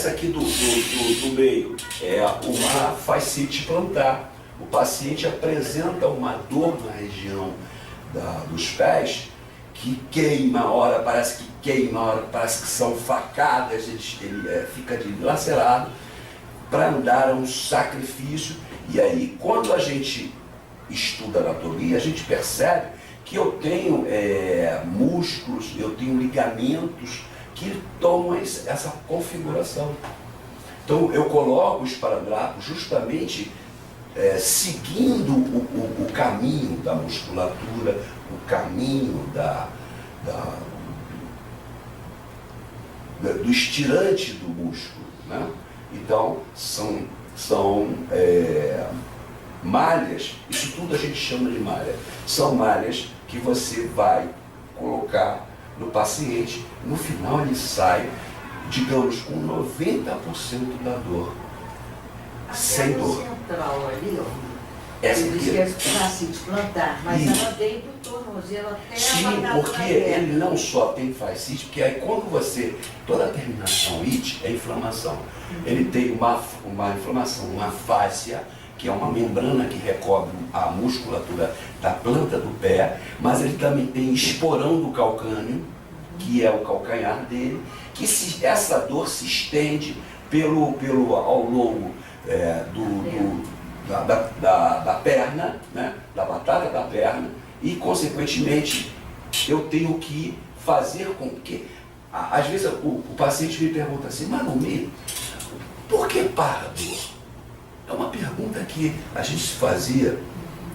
S1: aqui do meio é uma fascite plantar. O paciente apresenta uma dor na região dos pés que queima, hora parece que queima, hora parece que são facadas, ele fica dilacerado. Para andar é um sacrifício. E aí, quando a gente estuda anatomia, a gente percebe que eu tenho músculos, eu tenho ligamentos que tomam essa configuração. Então eu coloco o esparadrapo justamente seguindo o caminho da musculatura, o caminho do estirante do músculo. Né? Então são malhas, isso tudo a gente chama de malha, são malhas que você vai colocar no paciente, no final ele sai, digamos, com 90% da dor, sem dor.
S4: Central ali, ó.
S1: Essa
S4: Você disse
S1: aqui.
S4: que é fascite plantar, mas
S1: Isso.
S4: ela veio do tornozelo até a
S1: Sim,
S4: batata
S1: porque
S4: da perna.
S1: ele não só tem fascite, porque aí quando você, toda a terminação it é inflamação. Ele tem uma inflamação, uma fáscia, que é uma membrana que recobre a musculatura da planta do pé, mas ele também tem esporão do calcâneo, que é o calcanhar dele, que essa dor se estende ao longo da perna, né, da batata da perna, e consequentemente eu tenho que fazer com que, às vezes o paciente me pergunta assim, Manumi, por que para a dor? É uma pergunta que a gente se fazia,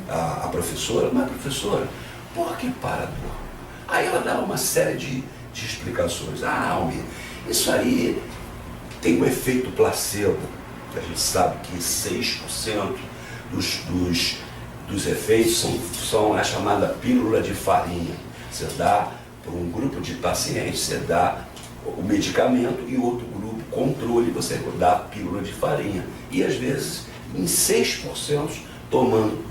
S1: a professora, mas professora, por que para a dor? Aí ela dava uma série de explicações. Almi, isso aí tem um efeito placebo, que a gente sabe que 6% dos efeitos são a chamada pílula de farinha. Você dá para um grupo de pacientes, você dá o medicamento e outro grupo, controle, você dá a pílula de farinha. E às vezes, em 6%, tomando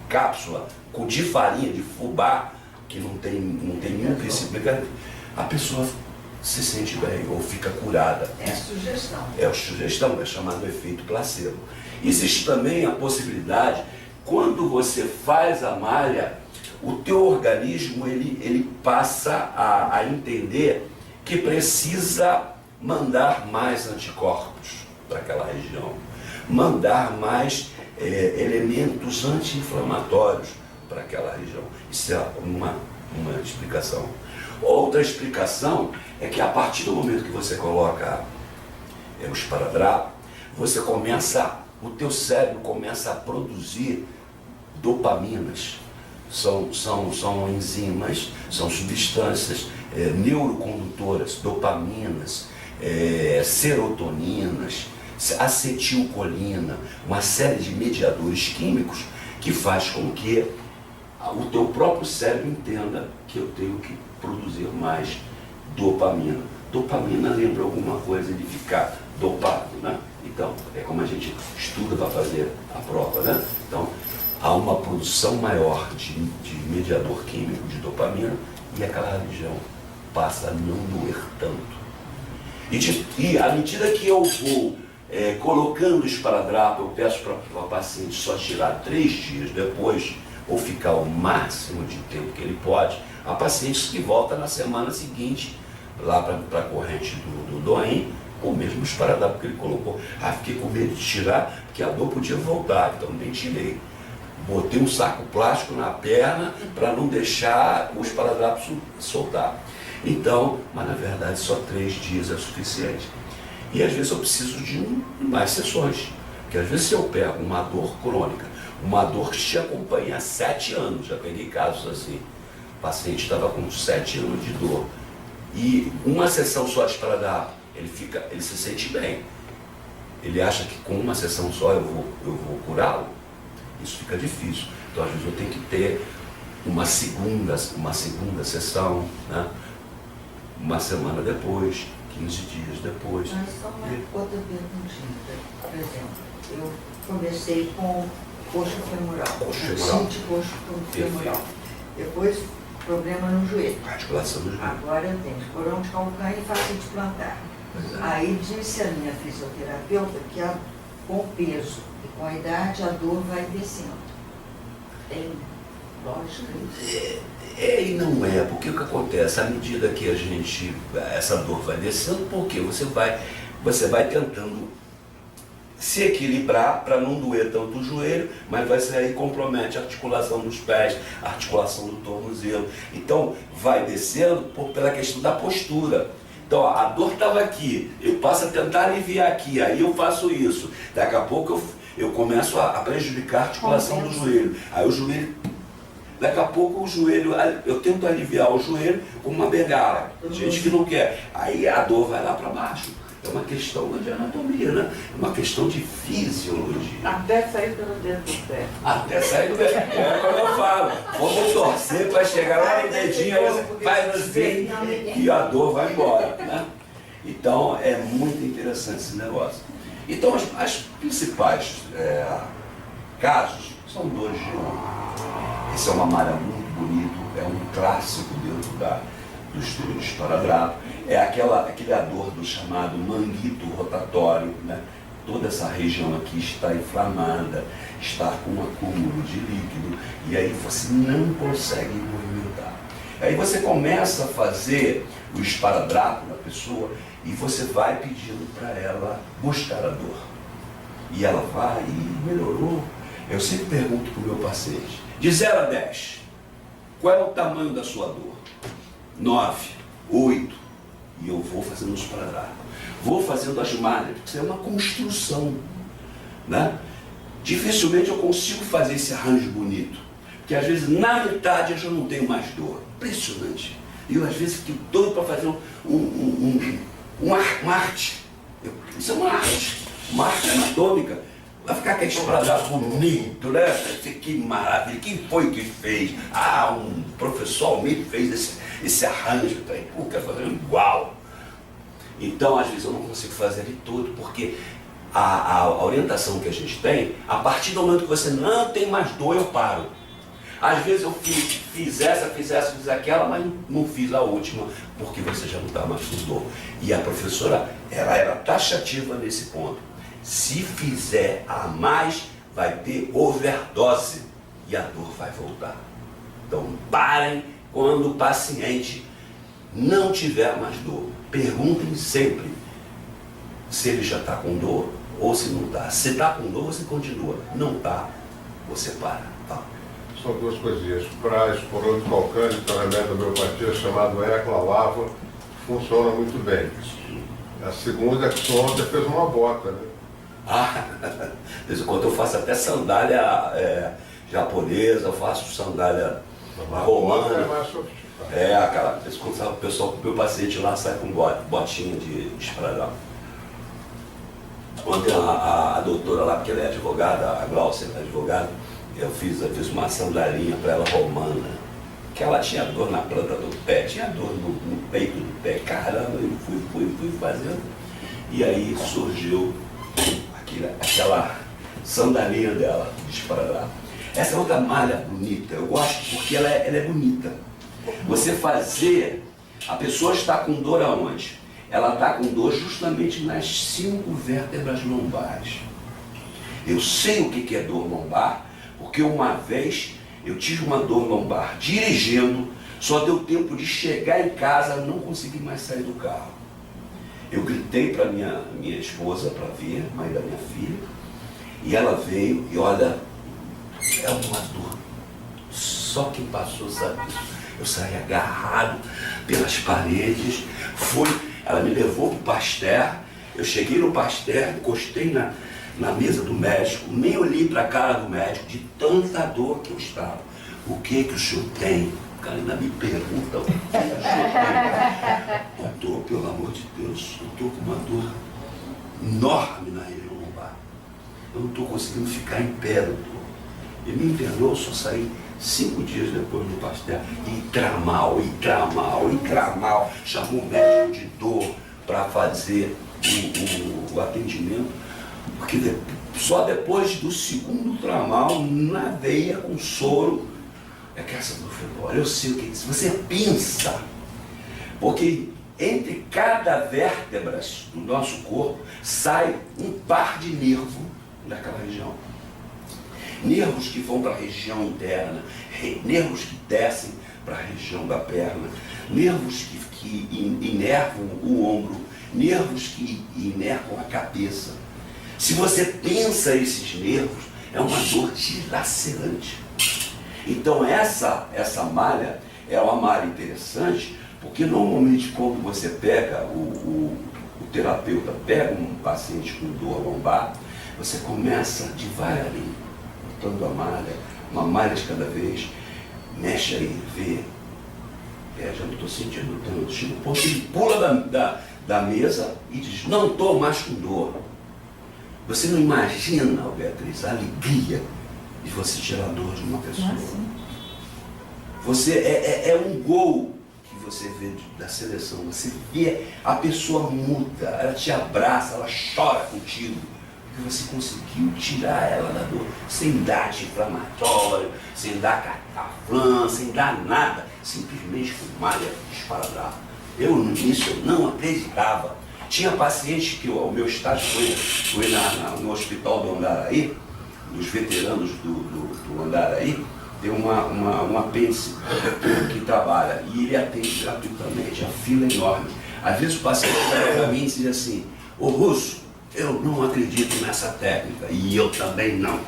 S1: cápsula de farinha, de fubá, que não tem nenhum princípio, a pessoa se sente bem ou fica curada.
S4: É sugestão.
S1: É sugestão, é chamado efeito placebo. Existe também a possibilidade, quando você faz a malha, o teu organismo ele passa a entender que precisa mandar mais anticorpos para aquela região, mandar mais elementos anti-inflamatórios para aquela região. Isso é uma explicação. Outra explicação é que a partir do momento que você coloca o esparadrapo, o teu cérebro começa a produzir dopaminas. São enzimas, são substâncias neurocondutoras, dopaminas, serotoninas, acetilcolina, uma série de mediadores químicos que faz com que o teu próprio cérebro entenda que eu tenho que produzir mais dopamina. Dopamina lembra alguma coisa de ficar dopado, né? Então, é como a gente estuda para fazer a prova, né? Então, há uma produção maior de mediador químico de dopamina e aquela região passa a não doer tanto. E à medida que eu vou colocando o esparadrapo, eu peço para o paciente só tirar 3 dias depois, ou ficar o máximo de tempo que ele pode, há pacientes que voltam na semana seguinte, lá para a corrente do DOEM, ou mesmo o esparadrapo que ele colocou. Fiquei com medo de tirar, porque a dor podia voltar, então nem tirei. Botei um saco plástico na perna para não deixar o esparadrapo soltar. Então, mas na verdade só 3 dias é suficiente. E às vezes eu preciso de mais sessões, porque às vezes se eu pego uma dor crônica, uma dor que te acompanha há 7 anos, já peguei casos assim, o paciente estava com 7 anos de dor, e uma sessão só de esparadrapo, ele se sente bem. Ele acha que com uma sessão só eu vou curá-lo. Isso fica difícil. Então às vezes eu tenho que ter uma segunda sessão, né? Uma semana depois, 15 dias depois.
S4: Mas só uma outra perguntinha. Por exemplo, eu comecei com coxa femoral. Coxa femoral. Depois, problema no joelho.
S1: Articulação do joelho.
S4: Agora eu tenho esporão de calcânio e fascite plantar. Aí disse a minha fisioterapeuta que com o peso e com a idade a dor vai descendo. Tem lógica isso?
S1: E não é, porque o que acontece, à medida que essa dor vai descendo, porque você vai tentando se equilibrar para não doer tanto o joelho, mas vai ser aí compromete a articulação dos pés, a articulação do tornozelo. Então vai descendo pela questão da postura. Então a dor estava aqui, eu passo a tentar aliviar aqui, aí eu faço isso. Daqui a pouco eu começo a prejudicar a articulação do joelho. Aí o joelho, daqui a pouco o joelho, eu tento aliviar o joelho com uma bengala. Gente que não quer. Aí a dor vai lá para baixo. É uma questão de anatomia, né? É uma questão de fisiologia.
S4: Até sair pelo dedo do pé.
S1: Até sair do pé. É como eu falo. Vamos torcer para chegar lá no dedinho, aí você faz assim e a dor vai embora, né? Então é muito interessante esse negócio. Então as principais casos são dores de ombro. Essa é uma malha muito bonita, é um clássico dentro do estudo de esparadrapo. É aquele dor do chamado manguito rotatório, né? Toda essa região aqui está inflamada, está com um acúmulo de líquido, e aí você não consegue movimentar. Aí você começa a fazer o esparadrapo na pessoa e você vai pedindo para ela buscar a dor. E ela vai e melhorou. Eu sempre pergunto para o meu paciente, de 0 a 10, qual é o tamanho da sua dor? 9, 8, e eu vou fazendo o esparadrapo. Vou fazendo as malhas, porque isso é uma construção, né? Dificilmente eu consigo fazer esse arranjo bonito, porque às vezes na metade eu já não tenho mais dor. Impressionante. E eu às vezes fico doido para fazer uma arte. Isso é uma arte anatômica. Vai ficar aquele esparadrapo bonito, né? Que maravilha. Quem foi que fez? Ah, um professor Almir fez esse arranjo. Pô, quero fazer igual. Então, às vezes, eu não consigo fazer ele todo, porque a orientação que a gente tem, a partir do momento que você não tem mais dor, eu paro. Às vezes eu fiz aquela, mas não fiz a última, porque você já não está mais com dor. E a professora, ela era taxativa nesse ponto. Se fizer a mais, vai ter overdose e a dor vai voltar. Então, parem quando o paciente não tiver mais dor. Perguntem sempre se ele já está com dor ou se não está. Se está com dor, você continua. Não está, você para. Tá?
S2: São duas coisinhas. Para esporão de calcânio, tem um remédio da homeopatia chamado Eclalava, funciona muito bem. A segunda é que só ontem fez uma bota, né?
S1: Ah, de vez em quando eu faço até sandália japonesa, eu faço sandália romana.
S2: É mais sofisticado.
S1: Aquela, o pessoal, o meu paciente lá sai com botinha de esparadrapo. Ontem a doutora lá, porque ela é advogada, a Glaucia é advogada, eu fiz uma sandalinha para ela romana, que ela tinha dor na planta do pé, tinha dor no peito do pé, caramba, eu fui fazendo. E aí surgiu aquela sandalinha dela de esparadrapo. Essa é outra malha bonita, eu gosto porque ela é bonita. Você fazer, a pessoa está com dor aonde? Ela está com dor justamente nas 5 vértebras lombares. Eu sei o que é dor lombar, porque uma vez eu tive uma dor lombar dirigindo, só deu tempo de chegar em casa, não consegui mais sair do carro. Eu gritei para minha esposa para ver, mãe da minha filha, e ela veio e olha, é uma dor. Só quem passou sabe isso. Eu saí agarrado pelas paredes, ela me levou para o Pasteur, eu cheguei no Pasteur, encostei na mesa do médico, nem olhei para a cara do médico, de tanta dor que eu estava. O que o senhor tem? O cara ainda me pergunta o que o senhor tem. Doutor, pelo amor de Deus, eu estou com uma dor enorme na região lombar. Eu não estou conseguindo ficar em pé, doutor. Ele me internou, só saí 5 dias depois do Pasteur, e tramal. Chamou o médico de dor para fazer o atendimento, porque só depois do 2º tramal, na veia, com soro, é que essa dor foi embora. Eu sei o que é isso. Você pensa, porque entre cada vértebra do nosso corpo sai um par de nervo daquela região. Nervos que vão para a região interna, nervos que descem para a região da perna, nervos que inervam o ombro, nervos que inervam a cabeça. Se você pensa esses nervos, é uma dor dilacerante. Então essa malha é uma malha interessante, porque normalmente quando você pega, o terapeuta pega um paciente com dor lombar, você começa devagarinho, botando a malha, uma malha de cada vez, mexe aí, vê, já não estou sentindo tanto, chega um ponto, ele pula da mesa e diz, não estou mais com dor. Você não imagina, Beatriz, a alegria de você tirar a dor de uma pessoa. Você é um gol que você vê da seleção, você vê a pessoa muda, ela te abraça, ela chora contigo, porque você conseguiu tirar ela da dor, sem dar anti-inflamatório, sem dar cataflã, sem dar nada, simplesmente com malha de esparadrapo. Eu no início não acreditava. Tinha pacientes que o meu estágio foi no hospital do Andaraí, dos veteranos do Andaraí, tem um apêndice que trabalha e ele atende gratuitamente, a fila é enorme. Às vezes o paciente vai para mim e diz assim: ô Russo, eu não acredito nessa técnica, e eu também não.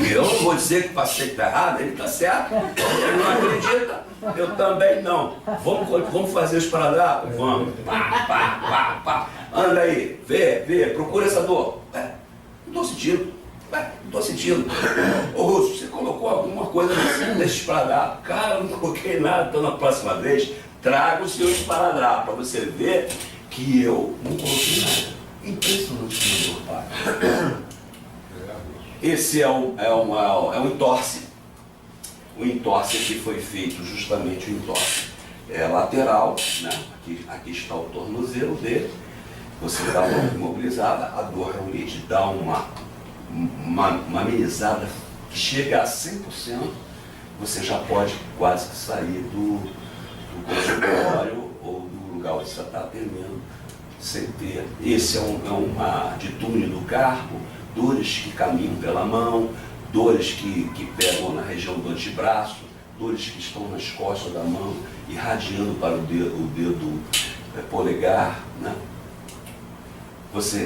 S1: Eu não vou dizer que o paciente está errado, ele está certo, ele não acredita, eu também não. Vamos fazer os esparadrapo? Vamos. Pá, pá, pá, pá. Anda aí, vê, procura essa dor. Não estou sentindo. Não estou sentindo. Ô Russo, você colocou alguma coisa nesse esparadrapo? Cara, eu não coloquei nada, então na próxima vez traga o seu esparadrapo para você ver que eu não coloquei nada. Impressionante, meu pai. Esse é um entorse. O entorse aqui foi feito justamente o entorse lateral, né? Aqui está o tornozelo dele. Você dá uma imobilizada, a dor realmente dá uma amenizada que chega a 100%. Você já pode quase que sair do consultório ou do lugar onde você está atendendo sem ter. Esse é uma de túnel do carpo, dores que caminham pela mão, dores que pegam na região do antebraço, dores que estão nas costas da mão, irradiando para o dedo polegar, né?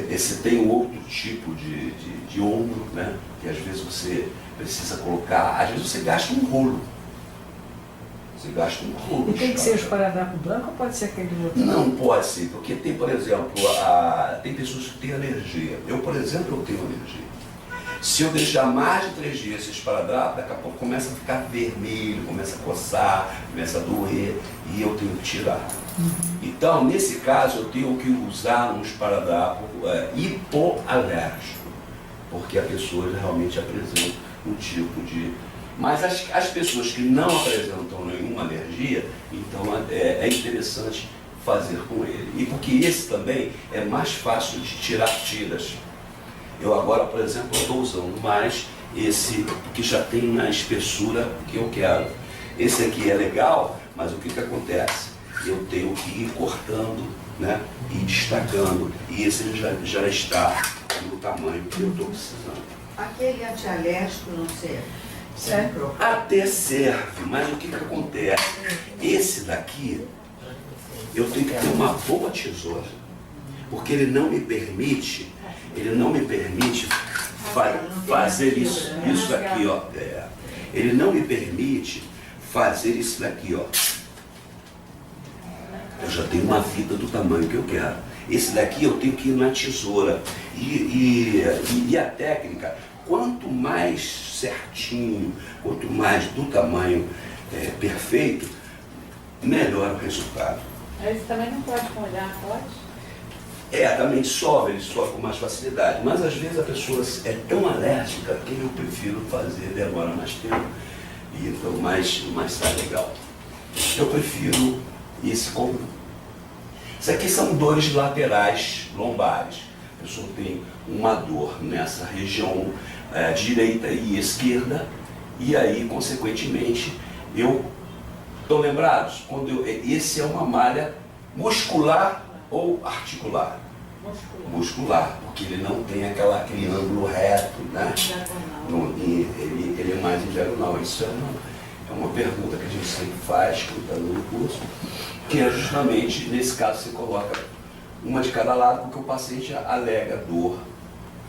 S1: Esse tem um outro tipo de ombro, né? Que às vezes você precisa colocar, às vezes você gasta um rolo. Você gasta um rolo.
S3: E tem que ser o esparadrapo branco ou pode ser aquele outro?
S1: Não pode ser, porque tem, por exemplo, tem pessoas que têm alergia. Eu, por exemplo, eu tenho alergia. Se eu deixar mais de 3 dias esse esparadrapo, daqui a pouco começa a ficar vermelho, começa a coçar, começa a doer e eu tenho que tirar. Então, nesse caso, eu tenho que usar um esparadrapo hipoalérgico, porque a pessoa realmente apresenta um tipo de... Mas as pessoas que não apresentam nenhuma alergia, então é interessante fazer com ele. E porque esse também é mais fácil de tirar tiras. Eu agora, por exemplo, estou usando mais esse que já tem na espessura que eu quero. Esse aqui é legal, mas o que acontece? Eu tenho que ir cortando, né, e destacando. E esse já está no tamanho que eu estou precisando.
S4: Aquele antialérgico não serve?
S3: Serve.
S1: Até serve, mas o que acontece? Esse daqui, eu tenho que ter uma boa tesoura, porque ele não me permite fazer isso aqui, ó. Ele não me permite fazer isso daqui, ó. Eu já tenho uma vida do tamanho que eu quero. Esse daqui eu tenho que ir na tesoura. E a técnica, quanto mais certinho, quanto mais do tamanho perfeito, melhor o resultado.
S5: Esse também não pode molhar, pode?
S1: Também dissolve, ele dissolve com mais facilidade. Mas às vezes a pessoa é tão alérgica que eu prefiro fazer, demora mais tempo. E então, mais tá legal. Eu prefiro esse combo. Isso aqui são dores laterais lombares. A pessoa tem uma dor nessa região direita e esquerda, e aí, consequentemente, estão lembrados? Esse é uma malha muscular ou articular? Muscular, porque ele não tem aquele ângulo reto, né? Ele é mais em diagonal. Isso é uma pergunta que a gente sempre faz, que está no curso, que é justamente, nesse caso, você coloca uma de cada lado, porque o paciente alega dor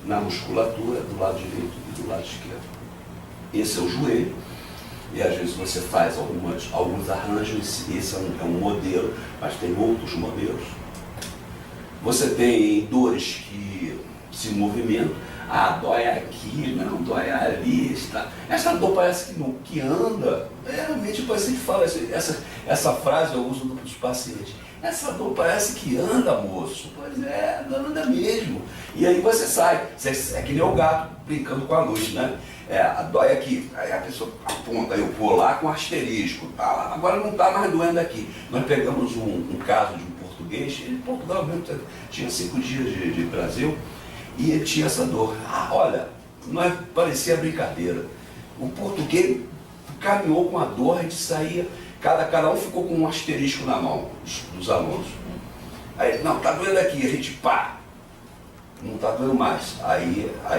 S1: na musculatura do lado direito e do lado esquerdo. Esse é o joelho, e às vezes você faz alguns arranjos, esse é um modelo, mas tem outros modelos. Você tem dores que se movimentam, dói aqui, não, dói ali, está. Essa dor parece que anda. Realmente o paciente fala essa frase eu uso dos pacientes. Essa dor parece que anda, moço. Pois anda mesmo. E aí você sai. É que nem o gato brincando com a luz, né? Dói aqui. Aí a pessoa aponta, eu vou lá com asterisco. Agora não está mais doendo aqui. Nós pegamos um caso de um português, ele em Portugal mesmo tinha 5 dias de Brasil, E ele tinha essa dor. Ah, olha, parecia brincadeira. O português caminhou com a dor, a gente saía, cada um ficou com um asterisco na mão, dos alunos. Aí, não, tá doendo aqui, a gente pá, não tá doendo mais. Aí a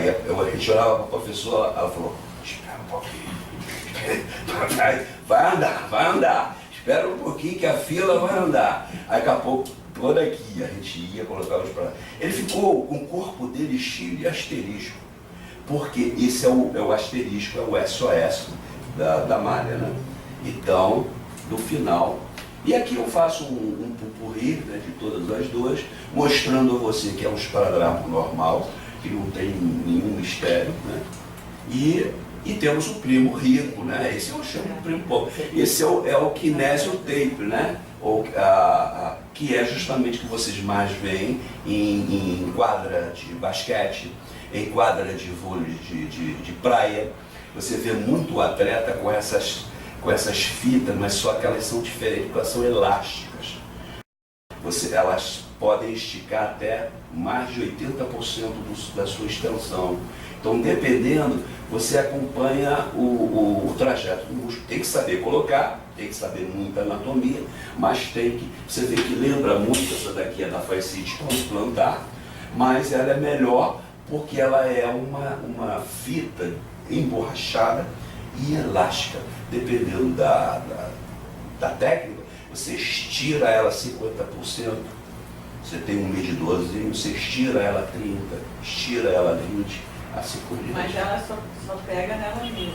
S1: gente olhava para a professora, ela falou, espera um pouquinho, vai andar, espera um pouquinho que a fila vai andar. Aí daqui a pouco, toda aqui, a gente ia colocar os para. Ele ficou com o corpo dele cheio de asterisco, porque esse é o asterisco, é o SOS da malha, né? Então, no final, e aqui eu faço um pupurri, né, de todas as duas, mostrando a você que é um esparadrapo normal, que não tem nenhum mistério, né? E temos o primo rico, né? Esse eu chamo de primo pobre. Esse é o kinésio tape, né? Que é justamente o que vocês mais veem em quadra de basquete, em quadra de vôlei de praia. Você vê muito atleta com essas fitas, mas só que elas são diferentes, porque elas são elásticas. Elas podem esticar até mais de 80% da sua extensão. Então, dependendo, você acompanha o trajeto do músculo. Tem que saber colocar, tem que saber muita anatomia, mas você vê que lembra muito, essa daqui é da fascite plantar, mas ela é melhor porque ela é uma fita emborrachada e elástica. Dependendo da técnica, você estira ela 50%, você tem um medidorzinho, você estira ela 30%, estira ela 20%, assim por diante.
S5: Mas ela só pega nela mesma.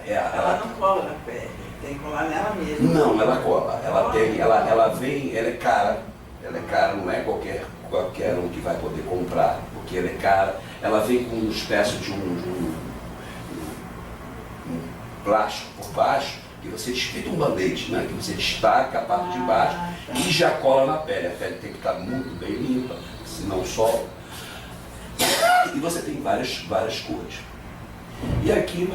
S6: Ela não cola na pele, tem que colar nela mesma.
S1: Não, ela cola. Ela vem, ela é cara, não é qualquer um que vai poder comprar, porque ela é cara. Ela vem com uma espécie de um plástico por baixo, que você feito um band-aid, né? Que você destaca a parte de baixo e já cola na pele. A pele tem que estar muito bem limpa, senão sola. E você tem várias cores. E aqui,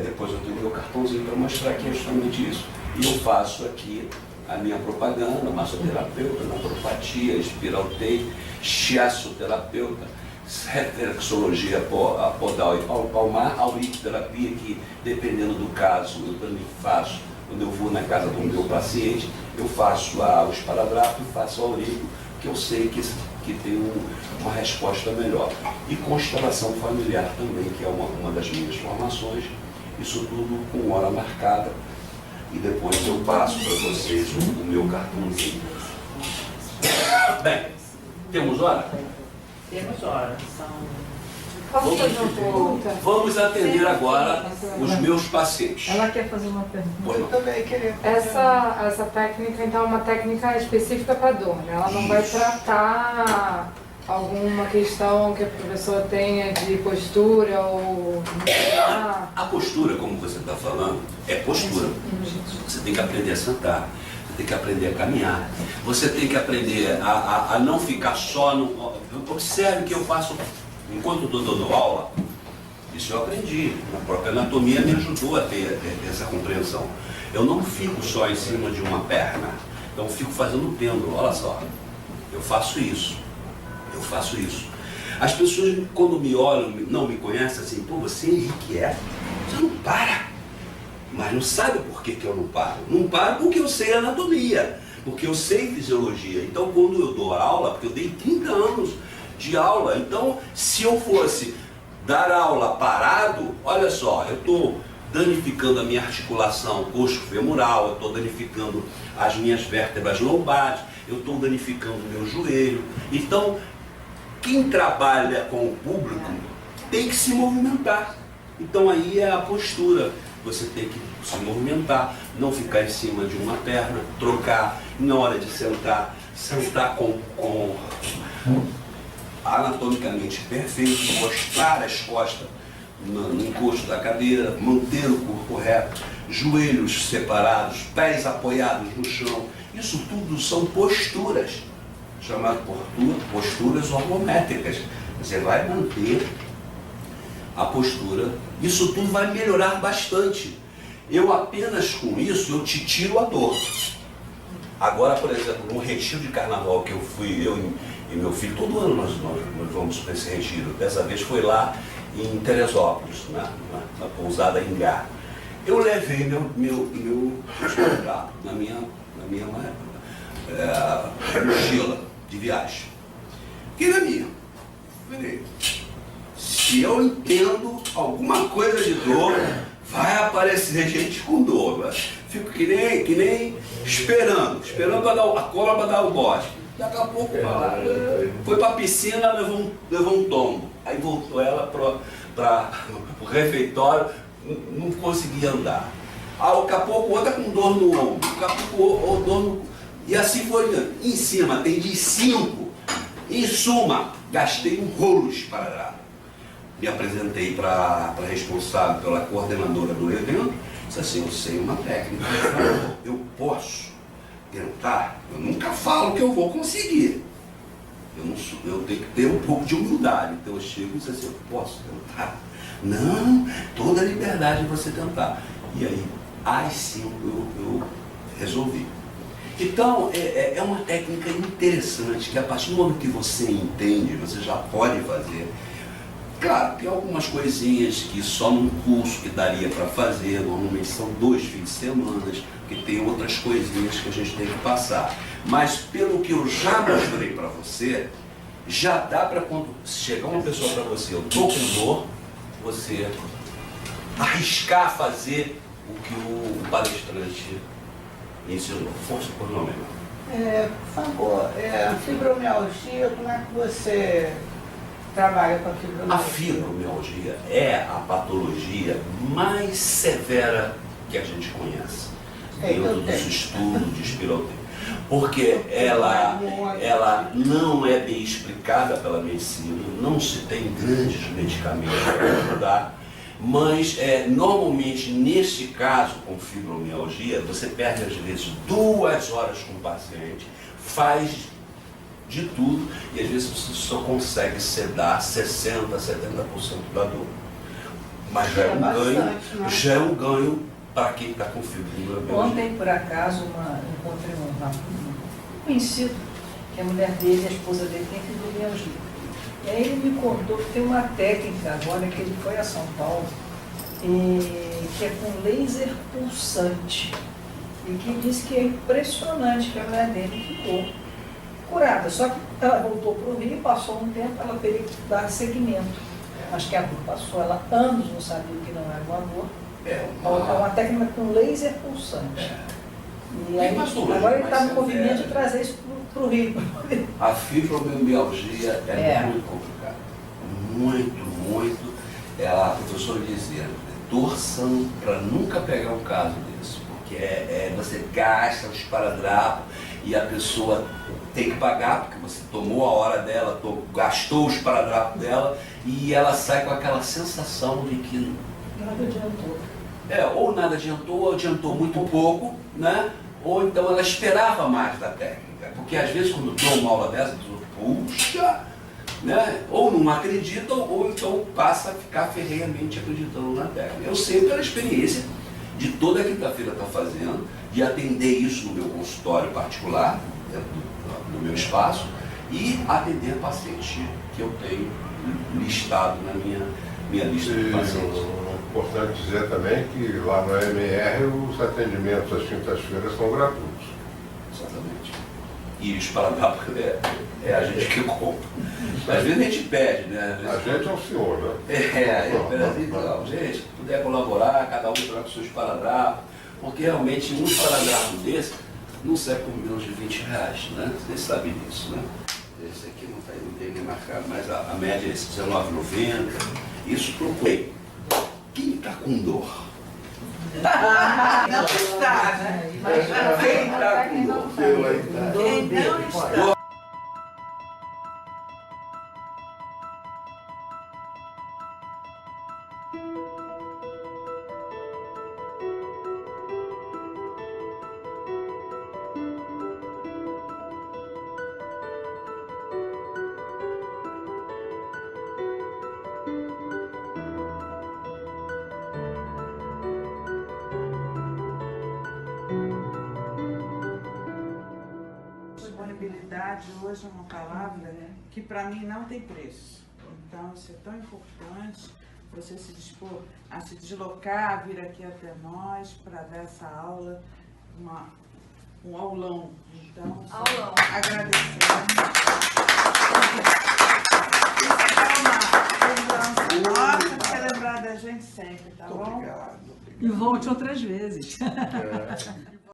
S1: depois eu tenho o meu cartãozinho para mostrar que é justamente isso. E eu faço aqui a minha propaganda, massoterapeuta, naturopatia, espiral tape, shiatsoterapeuta, reflexologia podal e palmar, auriculoterapia, que dependendo do caso eu também faço. Quando eu vou na casa do meu paciente, eu faço o esparadrapo e faço a aurícula, que eu sei que tem uma resposta melhor. E constelação familiar também, que é uma das minhas formações, isso tudo com hora marcada. E depois eu passo para vocês o meu cartãozinho. Bem, temos hora?
S5: Temos horas.
S3: Posso fazer uma pergunta?
S1: Vamos atender agora os meus pacientes.
S3: Ela quer fazer uma pergunta.
S1: Pois não.
S6: Também queria.
S7: Essa técnica, então, é uma técnica específica para dor, né? Ela não vai tratar alguma questão que a professora tenha de postura ou...
S1: A postura, como você está falando, é postura. Você tem que aprender a sentar, você tem que aprender a caminhar, você tem que aprender a não ficar só no... Observe que eu faço, enquanto eu estou dando aula, isso eu aprendi, a própria anatomia me ajudou a ter essa compreensão. Eu não fico só em cima de uma perna, então eu fico fazendo pêndulo, olha só, eu faço isso. As pessoas, quando me olham, não me conhecem, assim, pô, você é inquieto, você não para. Mas não sabe por que eu não paro? Não paro porque eu sei anatomia, porque eu sei fisiologia. Então, quando eu dou aula, porque eu dei 30 anos de aula, então, se eu fosse dar aula parado, olha só, eu estou danificando a minha articulação coxo-femoral, eu estou danificando as minhas vértebras lombares, eu estou danificando o meu joelho. Então, quem trabalha com o público tem que se movimentar. Então aí é a postura. Você tem que se movimentar, não ficar em cima de uma perna, trocar na hora de sentar com anatomicamente perfeito, mostrar as costas no encosto da cadeira, manter o corpo reto, joelhos separados, pés apoiados no chão. Isso tudo são posturas, chamadas posturas hormométricas. Você vai manter a postura, isso tudo vai melhorar bastante. Eu apenas com isso, eu te tiro a dor. Agora, por exemplo, no retiro de carnaval que eu fui, eu e meu filho, todo ano nós vamos para esse retiro. Dessa vez foi lá em Teresópolis, na pousada Ingá. Eu levei meu esparadrapo na minha mochila de viagem. Fiquei na minha. Falei, se eu entendo alguma coisa de dor, vai aparecer gente com dor. Mas fico que nem esperando a cobra para dar o bote. Daqui a pouco foi para a piscina, levou um tombo. Aí voltou ela para o refeitório, não conseguia andar. Daqui a pouco outra com dor no ombro, daqui a pouco dor no... E assim foi. Em cima, atendi 5. Em suma, gastei um rolo de esparadrapo. Me apresentei para a responsável, pela coordenadora do evento, disse assim, eu sei uma técnica, eu posso tentar, eu nunca falo que eu vou conseguir. Eu tenho que ter um pouco de humildade. Então eu chego e disse assim, eu posso tentar? Não, toda a liberdade de você tentar. E aí, às 5 eu resolvi. Então, é uma técnica interessante, que a partir do momento que você entende, você já pode fazer. Claro, tem algumas coisinhas que só num curso que daria para fazer, normalmente são 2 fins de semana, que tem outras coisinhas que a gente tem que passar. Mas pelo que eu já mostrei para você, já dá para quando chegar uma pessoa para você, eu estou com dor, você arriscar fazer o que o palestrante ensinou. Força por nome.
S6: Por favor, a fibromialgia, como é que você trabalha com a fibromialgia?
S1: A fibromialgia é a patologia mais severa que a gente conhece dentro dos estudos de espiroterapia. Porque ela não é bem explicada pela medicina, não se tem grandes medicamentos para ajudar, mas normalmente nesse caso com fibromialgia, você perde às vezes 2 horas com o paciente, faz de tudo e às vezes você só consegue sedar 60%, 70% da dor. Mas já é um ganho para quem está com fibromialgia.
S3: Ontem, por acaso, encontrei um conhecido, que a mulher dele, a esposa dele, tem fibromialgia. E aí ele me contou que tem uma técnica agora, que ele foi a São Paulo, que é com laser pulsante. E que diz que é impressionante que a mulher dele ficou curada. Só que ela voltou para o Rio, passou um tempo, ela teria que dar seguimento. Acho que a dor passou, ela anos não sabia que não era uma dor. É uma técnica com laser pulsante. E aí, agora ele está no movimento de trazer isso para o Rio.
S1: A fibromialgia é muito complicada. Muito. A professora dizia, torçam para nunca pegar um caso desse, porque você gasta o esparadrapo e a pessoa tem que pagar, porque você tomou a hora dela, gastou o esparadrapo dela e ela sai com aquela sensação de que
S3: nada adiantou.
S1: Ou nada adiantou, ou adiantou muito pouco, né? Ou então ela esperava mais da técnica, porque às vezes quando dou uma aula dessa, puxa, né? Ou não acreditam, ou então passa a ficar ferrenhamente acreditando na técnica. Eu sei pela experiência de toda quinta-feira estar fazendo, de atender isso no meu consultório particular, no meu espaço, e atender paciente que eu tenho listado na minha lista de pacientes.
S2: É importante dizer também que lá no AMR os atendimentos às quintas-feiras são gratuitos.
S1: Exatamente. E o esparadrapo é a gente que compra. Às vezes a gente pede, né?
S2: A gente é o senhor, né?
S1: Então, gente, se puder colaborar, cada um traga o seu esparadrapo, porque realmente um esparadrapo desse não serve por menos de R$20, né? Vocês sabem disso, né? Esse aqui não tem nem marcado, mas a média é esse, R$19,90. Isso procurei. Quem está com dor?
S6: Não está, né?
S1: Quem está com dor?
S6: Quem não está.
S8: Disponibilidade
S6: hoje uma palavra que para mim não tem preço. Então, isso é tão importante, você se dispor a se deslocar, vir aqui até nós para dar essa aula, um aulão. Então,
S7: Aulão.
S6: agradecemos. Isso é uma lembrança nossa, quer lembrar da gente sempre, tá bom?
S3: E volte outras vezes.